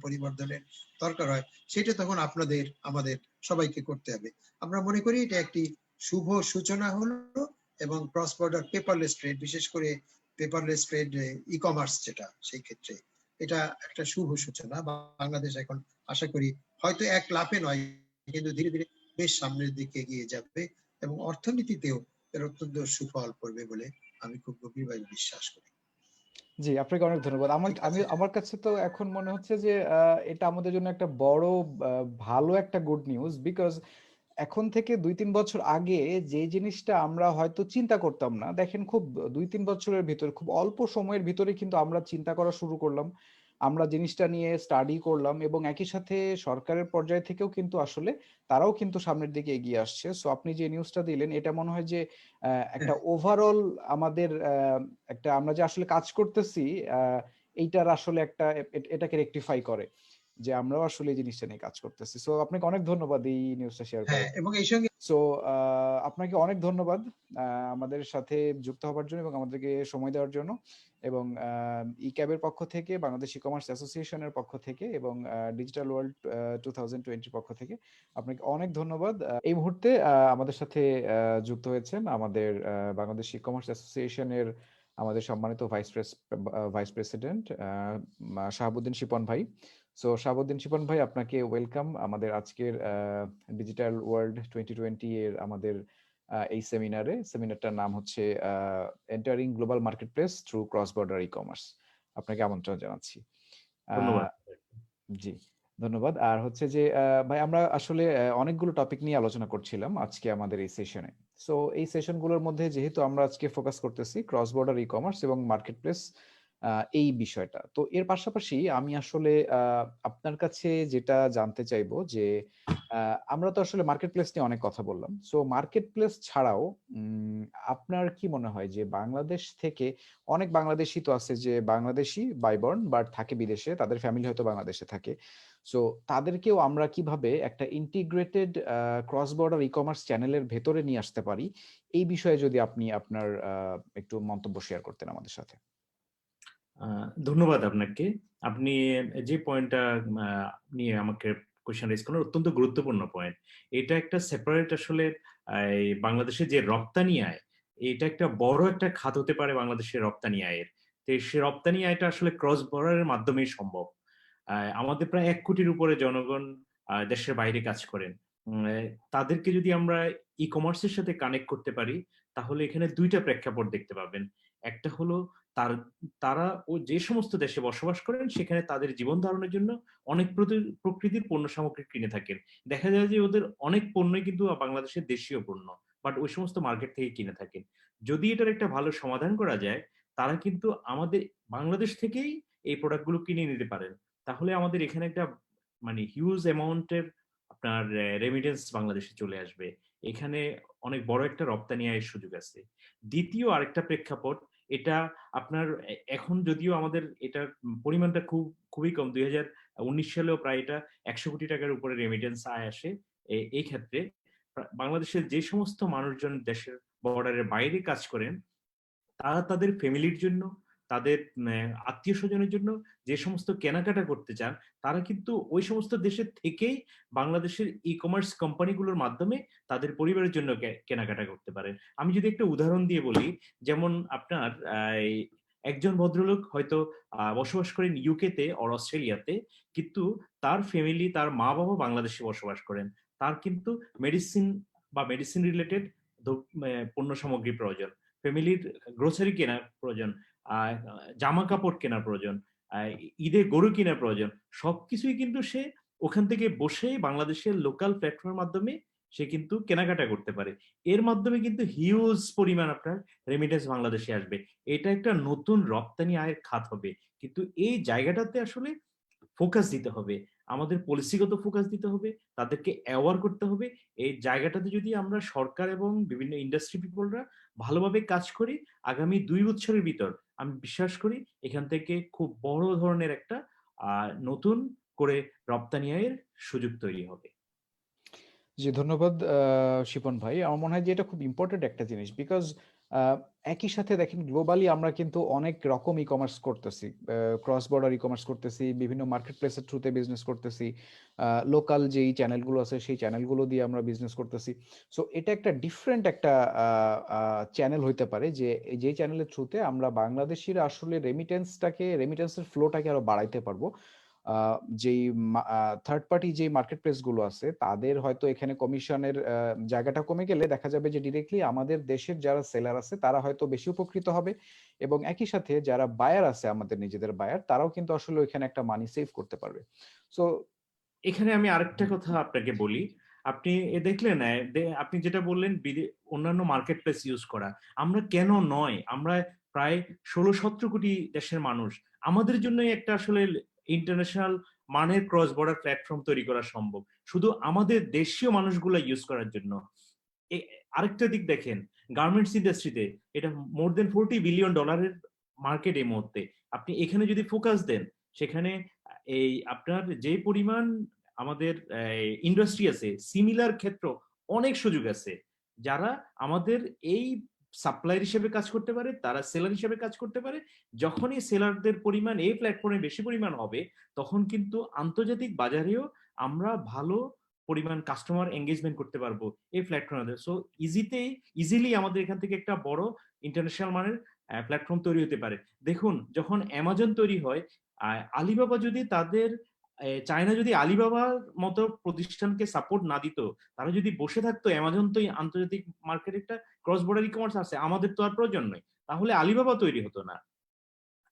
পরিবর্তনের দরকার হয়, সেটা তখন আপনাদের আমাদের সবাইকে করতে হবে। আমরা মনে করি এটা একটি শুভ সূচনা হলো, এবং ক্রস বর্ডার পেপারলেস ট্রেড, বিশেষ করে পেপারলেস ট্রেড ই কমার্স যেটা, সেই ক্ষেত্রে এটা একটা শুভ সূচনা। বাংলাদেশ এখন আশা করি হয়তো এক লাফে নয়, কিন্তু ধীরে ধীরে বেশ সামনের দিকে এগিয়ে যাবে, এবং অর্থনীতিতেও এর অত্যন্ত সুফল করবে বলে আমি খুব গভীরভাবে বিশ্বাস করি। জি, আপনাকে অনেক ধন্যবাদ। ঠিক আছে? আমার কাছে তো এখন মনে হচ্ছে যে এটা আমাদের জন্য একটা বড় ভালো একটা গুড নিউজ, বিকজ এখন থেকে ২-৩ বছর আগে যে জিনিসটা আমরা হয়তো চিন্তা করতাম না, দেখেন খুব ২-৩ বছরের ভিতরে খুব অল্প সময়ের ভিতরে কিন্তু আমরা চিন্তা করা শুরু করলাম। আমরা জিনিসটা নিয়ে স্টাডি করলাম এবং একই সাথে সরকারের পর্যায় থেকেও কিন্তু আসলে তারাও কিন্তু সামনের দিকে এগিয়ে আসছে। সো আপনি যে নিউজটা দিলেন এটা মনে হয় যে একটা হ্যাঁ, ওভারঅল আমাদের একটা আমরা যে আসলে কাজ করতেছি আ এইটার আসলে একটা এটাকে রেকটিফাই করে। যে আমরাও আসলে এই জিনিসটা নিয়ে কাজ করতেছি। সো আপনাকে অনেক ধন্যবাদ এই নিউজটা শেয়ার হ্যাঁ করার জন্য। এবং এই সঙ্গে সো আপনাকে অনেক ধন্যবাদ আমাদের সাথে যুক্ত হবার জন্য এবং আমাদেরকে সময় দেওয়ার জন্য। এবং ইক্যাবের পক্ষ থেকে, বাংলাদেশ ই-কমার্স অ্যাসোসিয়েশনের পক্ষ থেকে এবং ডিজিটাল ওয়ার্ল্ড 2020 পক্ষ থেকে আপনাকে অনেক ধন্যবাদ। এই মুহূর্তে আমাদের সাথে যুক্ত হয়েছেন আমাদের বাংলাদেশ ই-কমার্স অ্যাসোসিয়েশনের আমাদের সম্মানিত ভাইস প্রেসিডেন্ট শাহাবুদ্দিন শিপন ভাই। সো শাহাবুদ্দিন শিপন ভাই, আপনাকে ওয়েলকাম আমাদের আজকের ডিজিটাল ওয়ার্ল্ড 2020 এর আমাদের এই সেমিনারে। সেমিনারটার নাম হচ্ছে entering global marketplace through cross border e-commerce. আপনাকে আমন্ত্রণ জানাচ্ছি। ধন্যবাদ। আহ, জি, ধন্যবাদ। আর হচ্ছে যে ভাই, আমরা আসলে অনেকগুলো টপিক নিয়ে আলোচনা করছিলাম আজকে আমাদের এই সেশনে। সো এই সেশনগুলোর মধ্যে যেহেতু আমরা আজকে ফোকাস করতেছি ক্রস বর্ডার ই-কমার্স এবং মার্কেটপ্লেস এই বিষয়টা, তো এর পাশাপাশি আমি আসলে আপনার কাছে যেটা জানতে চাইবো যে আমরা তো আসলে মার্কেটপ্লেস নিয়ে অনেক কথা বললাম। সো মার্কেটপ্লেস ছাড়াও উম, আপনার কি মনে হয় যে বাংলাদেশ থেকে অনেক বাংলাদেশি তো আছে যে বাংলাদেশি বাই বর্ন বাট থাকে বিদেশে, তাদের ফ্যামিলি হয়তো বাংলাদেশে থাকে। সো তাদেরকেও আমরা কিভাবে একটা ইন্টিগ্রেটেড ক্রস বর্ডার ই-কমার্স চ্যানেলের ভেতরে নিয়ে আসতে পারি, এই বিষয়ে যদি আপনি আপনার একটু মন্তব্য শেয়ার করতেন আমাদের সাথে। ধন্যবাদ আপনাকে। আপনি যে পয়েন্টটা নিয়ে আমাকে কোয়েশ্চেন রেজ করেন অত্যন্ত গুরুত্বপূর্ণ পয়েন্ট। এটা একটা সেপারেট আসলে এই বাংলাদেশের যে রপ্তানি আয়, এটা একটা বড় একটা খাত হতে পারে বাংলাদেশের রপ্তানি আয়ের। তো সে রপ্তানি আয়টা আসলে ক্রস বর্ডারের মাধ্যমেই সম্ভব। আমাদের প্রায় ১ কোটির উপরে জনগণ দেশের বাইরে কাজ করেন। তাদেরকে যদি আমরা ই কমার্সের সাথে কানেক্ট করতে পারি, তাহলে এখানে ২ টা প্রেক্ষাপট দেখতে পাবেন। একটা হলো তার তারা যে সমস্ত দেশে বসবাস করেন সেখানে তাদের জীবন ধারণের জন্য অনেক প্রকৃতির পণ্য সামগ্রী কিনে থাকেন। দেখা যায় যে ওদের অনেক পণ্যই কিন্তু বাংলাদেশের দেশীয় পণ্য, বাট ওই সমস্ত মার্কেট থেকে কিনে থাকেন। যদি এটার একটা ভালো সমাধান করা যায়, তারা কিন্তু আমাদের বাংলাদেশ থেকেই এই প্রোডাক্ট গুলো কিনে নিতে পারেন। তাহলে আমাদের এখানে একটা মানে হিউজ অ্যামাউন্টের আপনার রেমিটেন্স বাংলাদেশে চলে আসবে। এখানে অনেক বড় একটা রপ্তানি আয়ের সুযোগ আছে। দ্বিতীয় আরেকটা প্রেক্ষাপট, এটা আপনার এখন যদিও আমাদের এটার পরিমাণটা খুবই কম। ২০১৯ সালেও প্রায় এটা ১০০ কোটি টাকার উপরে রেমিটেন্স আয় আসে। এই ক্ষেত্রে বাংলাদেশের যে সমস্ত মানুষজন দেশের বর্ডারের বাইরে কাজ করেন, তারা তাদের ফ্যামিলির জন্য, তাদের আত্মীয়-স্বজনের জন্য যে সমস্ত কেনাকাটা করতে চান, তারা কিন্তু ওই সমস্ত দেশের থেকেই বাংলাদেশের ই-কমার্স কোম্পানিগুলোর মাধ্যমে তাদের পরিবারের জন্য কেনাকাটা করতে পারেন। আমি যদি একটা উদাহরণ দিয়ে বলি, যেমন আপনার এই একজন ভদ্রলোক হয়তো বসবাস করেন ইউকে তে অর অস্ট্রেলিয়াতে, কিন্তু তার ফ্যামিলি, তার মা-বাবা বাংলাদেশে বসবাস করেন। তার কিন্তু মেডিসিন বা মেডিসিন রিলেটেড পণ্য সামগ্রী প্রয়োজন। ফ্যামিলির গ্রোসারি কেনার প্রয়োজন, জামা কাপড় কেনার প্রয়োজন, ঈদে গরু কেনার প্রয়োজন। সবকিছুই কিন্তু সে ওখান থেকে বসে বাংলাদেশের লোকাল প্ল্যাটফর্মের মাধ্যমে সে কিন্তু কেনাকাটা করতে পারে। এর মাধ্যমে কিন্তু হিউজ পরিমাণ আপনার রেমিটেন্স বাংলাদেশে আসবে। এটা একটা নতুন রপ্তানি আয়ের খাত হবে। কিন্তু এই জায়গাটাতে আসলে ফোকাস দিতে হবে। আমাদের পলিসিগত ফোকাস দিতে হবে, তাদেরকে অ্যাওয়ার করতে হবে। এই জায়গাটাতে যদি আমরা সরকার এবং বিভিন্ন ইন্ডাস্ট্রি পিপলরা ভালোভাবে কাজ করি, আগামী ২ বছরের ভিতর আমি বিশ্বাস করি এখান থেকে খুব বড় ধরনের একটা নতুন করে রপ্তানি আয়ের সুযোগ তৈরি হবে। জি, ধন্যবাদ শিপন ভাই। আমার মনে হয় যে এটা খুব ইম্পর্টেন্ট একটা জিনিস, বিকজ একই সাথে দেখেন গ্লোবালি আমরা কিন্তু অনেক রকম ই-কমার্স করতেছি, ক্রস বর্ডার ই-কমার্স করতেছি, বিভিন্ন মার্কেট প্লেসের থ্রুতে বিজনেস করতেছি, লোকাল যেই চ্যানেলগুলো আছে সেই চ্যানেলগুলো দিয়ে আমরা বিজনেস করতেছি। সো এটা একটা ডিফারেন্ট একটা চ্যানেল হইতে পারে যে যে চ্যানেলের থ্রুতে আমরা বাংলাদেশিরা আসলে রেমিটেন্সের ফ্লোটাকে আরো বাড়াইতে পারবো। যেই থার্ড পার্টি যে মার্কেট প্লেস গুলো আছে তাদের হয়তো এখানে কমিশনের জায়গাটা কমে গেলে দেখা যাবে যে ডিরেক্টলি আমাদের দেশের যারা সেলার আছে তারা হয়তো বেশি উপকৃত হবে, এবং একই সাথে যারা বায়ার আছে আমাদের নিজেদের বায়ার তারাও কিন্তু আসলে ওইখানে একটা মানি সেভ করতে পারবে। সো এখানে আমি আরেকটা কথা আপনাকে বলি। আপনি দেখলেন আপনি যেটা বললেন অন্যান্য মার্কেট প্লেস ইউজ করা, আমরা কেন নয়, আমরা প্রায় 16-17 কোটি দেশের মানুষ, আমাদের জন্যই একটা আসলে ইন্টারন্যাশনাল মানের ক্রস বর্ডার প্ল্যাটফর্ম তৈরি করা সম্ভব, শুধু আমাদের দেশীয় মানুষগুলো ইউজ করার জন্য। আরেকটা দিক দেখেন, গার্মেন্টস ইন্ডাস্ট্রিতে এটা মোর দেন $40 বিলিয়ন মার্কেট এই মুহূর্তে। আপনি এখানে যদি ফোকাস দেন, সেখানে এই আপনার যে পরিমাণ আমাদের ইন্ডাস্ট্রি আছে, সিমিলার ক্ষেত্র অনেক সুযোগ আছে। যারা আমাদের এই সাপ্লায়ার হিসেবে কাজ করতে পারে, তারা সেলার হিসেবে কাজ করতে পারে। যখনই সেলারদের পরিমাণ এই প্ল্যাটফর্মে বেশি পরিমাণ হবে, তখন কিন্তু আন্তর্জাতিক বাজারেও আমরা ভালো পরিমাণ কাস্টমার এঙ্গেজমেন্ট করতে পারবো এই প্ল্যাটফর্মে। সো ইজিলি আমাদের এখান থেকে একটা বড় ইন্টারন্যাশনাল মানের প্ল্যাটফর্ম তৈরি হতে পারে। দেখুন, যখন অ্যামাজন তৈরি হয়, আলিবাবা যদি চায়না যদি আলিবাবার মতো প্রতিষ্ঠানকে সাপোর্ট না দিত, তারা যদি বসে থাকতো অ্যামাজন তো আন্তর্জাতিক মার্কেটে একটা ক্রস বর্ডার ই কমার্স আছে, আমাদের তো আর প্রয়োজন নেই, তাহলে আলিবাবা তৈরি হতো না।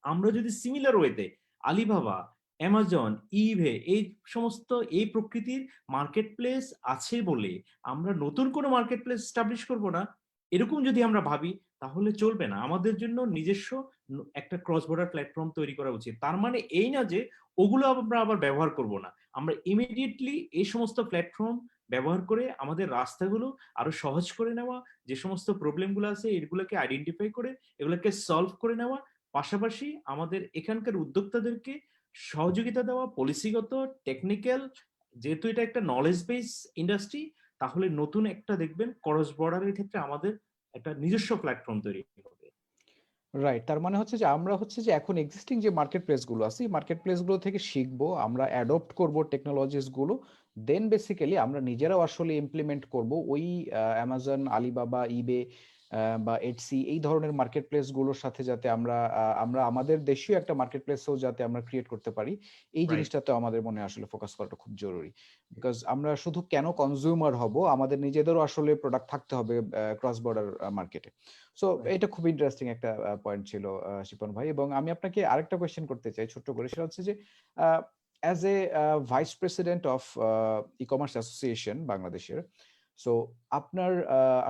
আমরা যদি সিমিলার ওয়েতে আলিবাবা, অ্যামাজন, ইবে এই সমস্ত এই প্রকৃতির মার্কেট প্লেস আছে বলে আমরা নতুন কোনো মার্কেট প্লেস স্টাবলিশ করবো না, এরকম যদি আমরা ভাবি, তাহলে চলবে না। আমাদের জন্য নিজস্ব একটা ক্রস বর্ডার প্ল্যাটফর্ম তৈরি করা উচিত। তার মানে এই না যে ওগুলো আমরা আবার ব্যবহার করব না, আমরা ইমিডিয়েটলি এই সমস্ত প্ল্যাটফর্ম ব্যবহার করে আমাদের রাস্তাগুলো আরো সহজ করে নেওয়া, যে সমস্ত প্রবলেমগুলো আছে এগুলোকে আইডেন্টিফাই করে এগুলোকে সলভ করে নেওয়া, পাশাপাশি আমাদের এখানকার উদ্যোক্তাদেরকে সহযোগিতা দেওয়া, পলিসিগত, টেকনিক্যাল, যেহেতু এটা একটা নলেজ বেস ইন্ডাস্ট্রি, তাহলে নতুন একটা দেখবেন ক্রস বর্ডারের ক্ষেত্রে আমাদের একটা নিজস্ব প্ল্যাটফর্ম তৈরি হবে। রাইট, তার মানে হচ্ছে যে আমরা এখন এক্সিস্টিং যে মার্কেট প্লেস গুলো আছে মার্কেট প্লেস গুলো থেকে শিখবো, আমরা অ্যাডপ্ট করব টেকনোলজিস গুলো, দেন বেসিক্যালি আমরা নিজেরাও আসলে ইমপ্লিমেন্ট করব ওই অ্যামাজন, আলিবাবা, ইবে বা এটসি এই ধরনের মার্কেট প্লেস গুলোর সাথে, যাতে আমরা আমাদের দেশীয় একটা মার্কেট প্লেসও যাতে আমরা ক্রিয়েট করতে পারি। এই জিনিসটাতে আমাদের মনে আসলে ফোকাস করাটা খুব জরুরি, বিকজ আমরা শুধু কেন কনজিউমার হব, আমাদের নিজেদেরও আসলে প্রোডাক্ট থাকতে হবে ক্রস বর্ডার মার্কেটে। সো এটা খুব ইন্টারেস্টিং একটা পয়েন্ট ছিল শিপন ভাই, এবং আমি আপনাকে আরেকটা কোয়েশ্চেন করতে চাই ছোট্ট করে, সেটা হচ্ছে যে as a vice president of e commerce association বাংলাদেশের, সো আপনার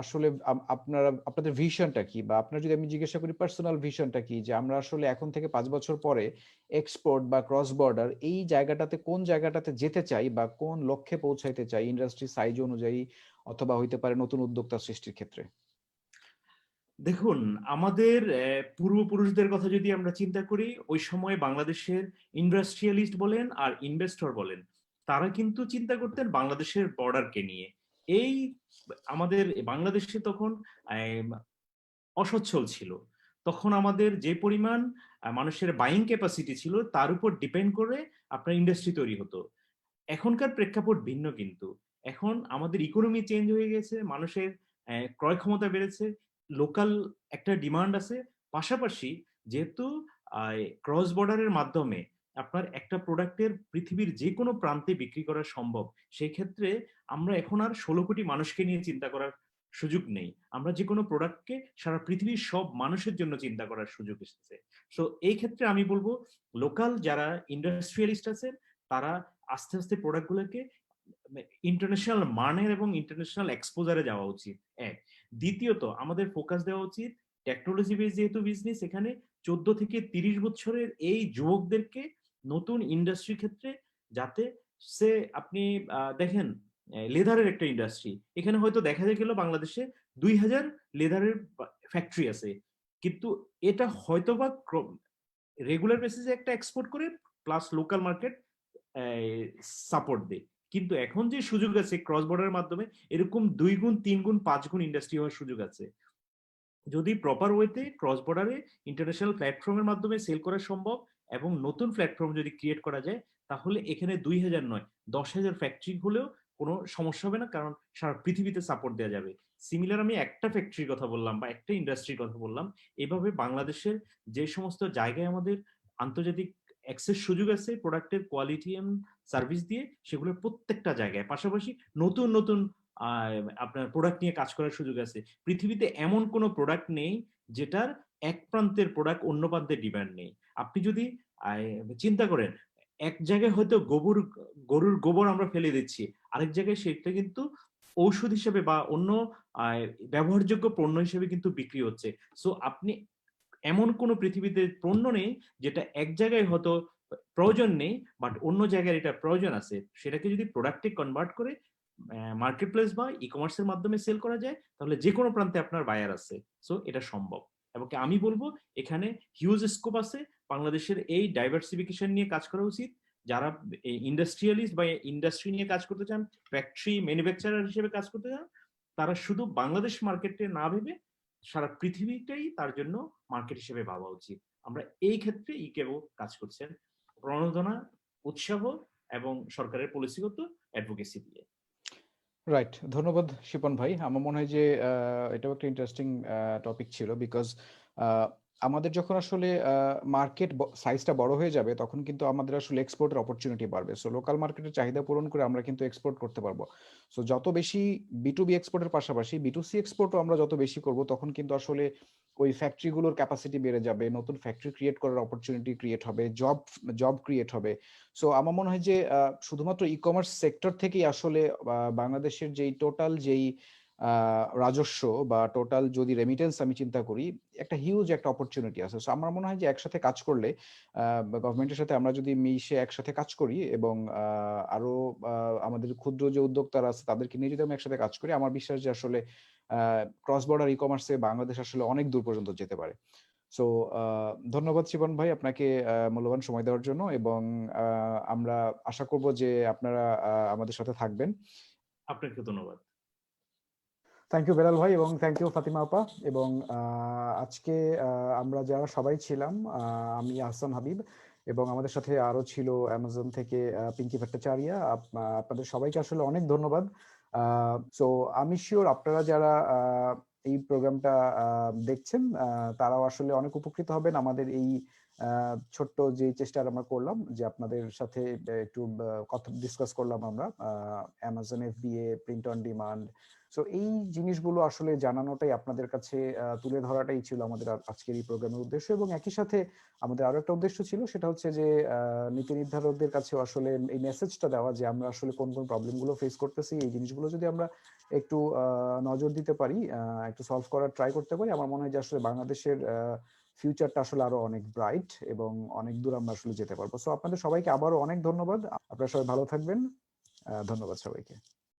আসলে আপনাদের ভিশনটা কি, বা আপনার যদি আমি জিজ্ঞাসা করি পার্সোনাল ভিশনটা কি, যে আমরা আসলে এখন থেকে 5 বছর পরে এক্সপোর্ট বা ক্রস বর্ডার এই জায়গাটাতে কোন জায়গাটাতে যেতে চাই, বা কোন লক্ষ্যে পৌঁছাইতে চাই ইন্ডাস্ট্রি সাইজ অনুযায়ী, অথবা হইতে পারে নতুন উদ্যোক্তা সৃষ্টির ক্ষেত্রে? দেখুন, আমাদের পূর্বপুরুষদের কথা যদি আমরা চিন্তা করি, ওই সময় বাংলাদেশের ইন্ডাস্ট্রিয়ালিস্ট বলেন আর ইনভেস্টর বলেন, তারা কিন্তু চিন্তা করতেন বাংলাদেশের বর্ডারকে নিয়ে। এই আমাদের বাংলাদেশে তখন অসচ্ছল ছিল, তখন আমাদের যে পরিমাণ মানুষের বাইং ক্যাপাসিটি ছিল তার উপর ডিপেন্ড করে আপনার ইন্ডাস্ট্রি তৈরি হতো। এখনকার প্রেক্ষাপট ভিন্ন, কিন্তু এখন আমাদের ইকোনমি চেঞ্জ হয়ে গেছে, মানুষের ক্রয় ক্ষমতা বেড়েছে, লোকাল একটা ডিমান্ড আছে। পাশাপাশি যেহেতু ক্রস বর্ডারের মাধ্যমে আপনার একটা প্রোডাক্টের পৃথিবীর যে কোনো প্রান্তে বিক্রি করা সম্ভব, সেই ক্ষেত্রে আমরা এখন আর 16 কোটি মানুষকে নিয়ে চিন্তা করার সুযোগ নেই, আমরা যে কোনো প্রোডাক্টকে সারা পৃথিবীর সব মানুষের জন্য চিন্তা করার সুযোগ এসেছে। সো এই ক্ষেত্রে আমি বলবো, লোকাল যারা ইন্ডাস্ট্রিয়ালিস্ট আছেন, তারা আস্তে আস্তে প্রোডাক্টগুলোকে ইন্টারন্যাশনাল মানের এবং ইন্টারন্যাশনাল এক্সপোজারে যাওয়া উচিত। এক, দ্বিতীয়ত আমাদের ফোকাস দেওয়া উচিত টেকনোলজি বেস যেহেতু বিজনেস, এখানে 14 থেকে 30 বছরের এই যুবকদেরকে নতুন ইন্ডাস্ট্রি ক্ষেত্রে, যাতে সে আপনি দেখেন লেদারের একটা ইন্ডাস্ট্রি, এখানে হয়তো দেখা গেল বাংলাদেশে 2000 লেদারের ফ্যাক্টরি আছে, কিন্তু এটা হয়তোবা রেগুলার বেসিসে একটা এক্সপোর্ট করে প্লাস লোকাল মার্কেট সাপোর্ট দেয়। কিন্তু এখন যে সুযোগ আছে ক্রস বর্ডারের মাধ্যমে, এরকম 2 গুণ 3 গুণ 5 গুণ ইন্ডাস্ট্রি হওয়ার সুযোগ আছে। যদি প্রপার ওয়েতে ক্রস বর্ডারে ইন্টারন্যাশনাল প্ল্যাটফর্মের মাধ্যমে সেল করা সম্ভব এবং নতুন প্ল্যাটফর্ম যদি ক্রিয়েট করা যায়, তাহলে এখানে 2000 নয় 10,000 ফ্যাক্টরি হলেও কোনো সমস্যা হবে না, কারণ সারা পৃথিবীতে সাপোর্ট দেওয়া যাবে। সিমিলার আমি একটা ফ্যাক্টরির কথা বললাম বা একটা ইন্ডাস্ট্রির কথা বললাম, এভাবে বাংলাদেশের যে সমস্ত জায়গায় আমাদের আন্তর্জাতিক অ্যাক্সেস সুযোগ আছে প্রোডাক্টের কোয়ালিটি এন্ড সার্ভিস দিয়ে সেগুলোর প্রত্যেকটা জায়গায়, পাশাপাশি নতুন নতুন আপনার প্রোডাক্ট নিয়ে কাজ করার সুযোগ আছে। পৃথিবীতে এমন কোনো প্রোডাক্ট নেই যেটার এক প্রান্তের প্রোডাক্ট অন্য প্রান্তের ডিমান্ড নেই। আপনি যদি চিন্তা করেন, এক জায়গায় হয়তো গরুর গোবর আমরা ফেলে দিচ্ছি, আরেক জায়গায় সেটা কিন্তু ঔষধ হিসেবে বা অন্য ব্যবহারযোগ্য পণ্য হিসেবে কিন্তু বিক্রি হচ্ছে। সো আপনি এমন কোনো পৃথিবীতে পণ্য নেই যেটা এক জায়গায় হয়তো প্রয়োজন নেই বাট অন্য জায়গায় এটা প্রয়োজন আছে, সেটাকে যদি প্রোডাক্টে কনভার্ট করে মার্কেট প্লেস বা ই কমার্সের মাধ্যমে সেল করা যায়, তাহলে যে কোনো প্রান্তে আপনার বায়ার আছে। সো এটা সম্ভব, এবং আমি বলবো এখানে হিউজ স্কোপ আছে। বাংলাদেশের এই ডাইভার্সিফিকেশন নিয়ে কাজ করা উচিত। যারা ইন্ডাস্ট্রিয়ালিস্ট বা ইন্ডাস্ট্রি নিয়ে কাজ করতে চান, ফ্যাক্টরি ম্যানুফ্যাকচারার হিসেবে কাজ করতে চান, তারা শুধু বাংলাদেশ মার্কেটে না ভেবে সারা পৃথিবীটাই তার জন্য মার্কেট হিসেবে ভাবা উচিত। আমরা এই ক্ষেত্রে ইকেও কাজ করছেন প্রণোদনা, উৎসাহ এবং সরকারের পলিসিগত অ্যাডভোকেসি দিয়ে। রাইট, ধন্যবাদ শিপন ভাই। আমার মনে হয় যে এটাও একটা ইন্টারেস্টিং টপিক ছিল, বিকজ আমাদের যখন আসলে মার্কেট সাইজটা বড় হয়ে যাবে তখন কিন্তু আমাদের আসলে এক্সপোর্টের অপরচুনিটি বাড়বে। সো লোকাল মার্কেটের চাহিদা পূরণ করে আমরা কিন্তু এক্সপোর্ট করতে পারবো। সো যত বেশি B2B এক্সপোর্টের পাশাপাশি B2C এক্সপোর্টও আমরা যত বেশি করব, তখন কিন্তু আসলে ওই ফ্যাক্টরিগুলোর ক্যাপাসিটি বেড়ে যাবে, নতুন ফ্যাক্টরি ক্রিয়েট করার অপরচুনিটি ক্রিয়েট হবে, জব ক্রিয়েট হবে। সো আমার মনে হয় যে শুধুমাত্র ই কমার্স সেক্টর থেকেই আসলে বাংলাদেশের যেই টোটাল যেই রাজস্ব বা টোটাল যদি রেমিটেন্স আমি চিন্তা করি, একটা হিউজ একটা অপরচুনিটি আছে। সো আমার মনে হয় যে একসাথে কাজ করলে গভর্নমেন্টের সাথে আমরা যদি মিশে একসাথে কাজ করি এবং আরো আমাদের ক্ষুদ্র যে উদ্যোক্তারা আছে তাদেরকে নিয়ে যদি আমরা একসাথে কাজ করি, আমার বিশ্বাস যে আসলে ক্রস বর্ডার ই কমার্সে বাংলাদেশ আসলে অনেক দূর পর্যন্ত যেতে পারে। সো ধন্যবাদ শিবন ভাই আপনাকে মূল্যবান সময় দেওয়ার জন্য, এবং আমরা আশা করব যে আপনারা আমাদের সাথে থাকবেন। আপনাকে ধন্যবাদ। থ্যাংক ইউ বেলাল ভাই, এবং থ্যাংক ইউ ফাতিমা আপা। এবং আজকে আমরা যারা সবাই ছিলাম, আমি আহসান হাবিব, এবং আমাদের সাথে আরো ছিল অ্যামাজন থেকে পিঙ্কি ভট্টাচার্য। আপনাদের সবাইকে আসলে অনেক ধন্যবাদ। সো আমি শিওর আপনারা যারা এই প্রোগ্রামটা দেখছেন তারাও আসলে অনেক উপকৃত হবেন আমাদের এই ছোট্ট যে চেষ্টা আমরা করলাম, যে আপনাদের সাথে একটু কথা ডিসকাস করলাম আমরা Amazon FBA, print on demand. So এই জিনিসগুলো আসলে জানানোটাই, আপনাদের কাছে তুলে ধরাটাই ছিল আমাদের আজকের এই প্রোগ্রামের উদ্দেশ্য। এবং একই সাথে আমাদের আরো একটা উদ্দেশ্য ছিল, সেটা হচ্ছে যে নীতি নির্ধারকদের কাছেও আসলে এই মেসেজটা দেওয়া যে আমরা আসলে কোন কোন প্রবলেমগুলো ফেস করতেছি, এই জিনিসগুলো যদি আমরা একটু নজর দিতে পারি, একটু সলভ করার ট্রাই করতে পারি, আমার মনে হয় যে আসলে বাংলাদেশের ফিউচারটা আসলে আরো অনেক ব্রাইট এবং অনেক দূর আমরা আসলে যেতে পারবো। সো আপনাদের সবাইকে আবারও অনেক ধন্যবাদ। আপনারা সবাই ভালো থাকবেন। ধন্যবাদ সবাইকে।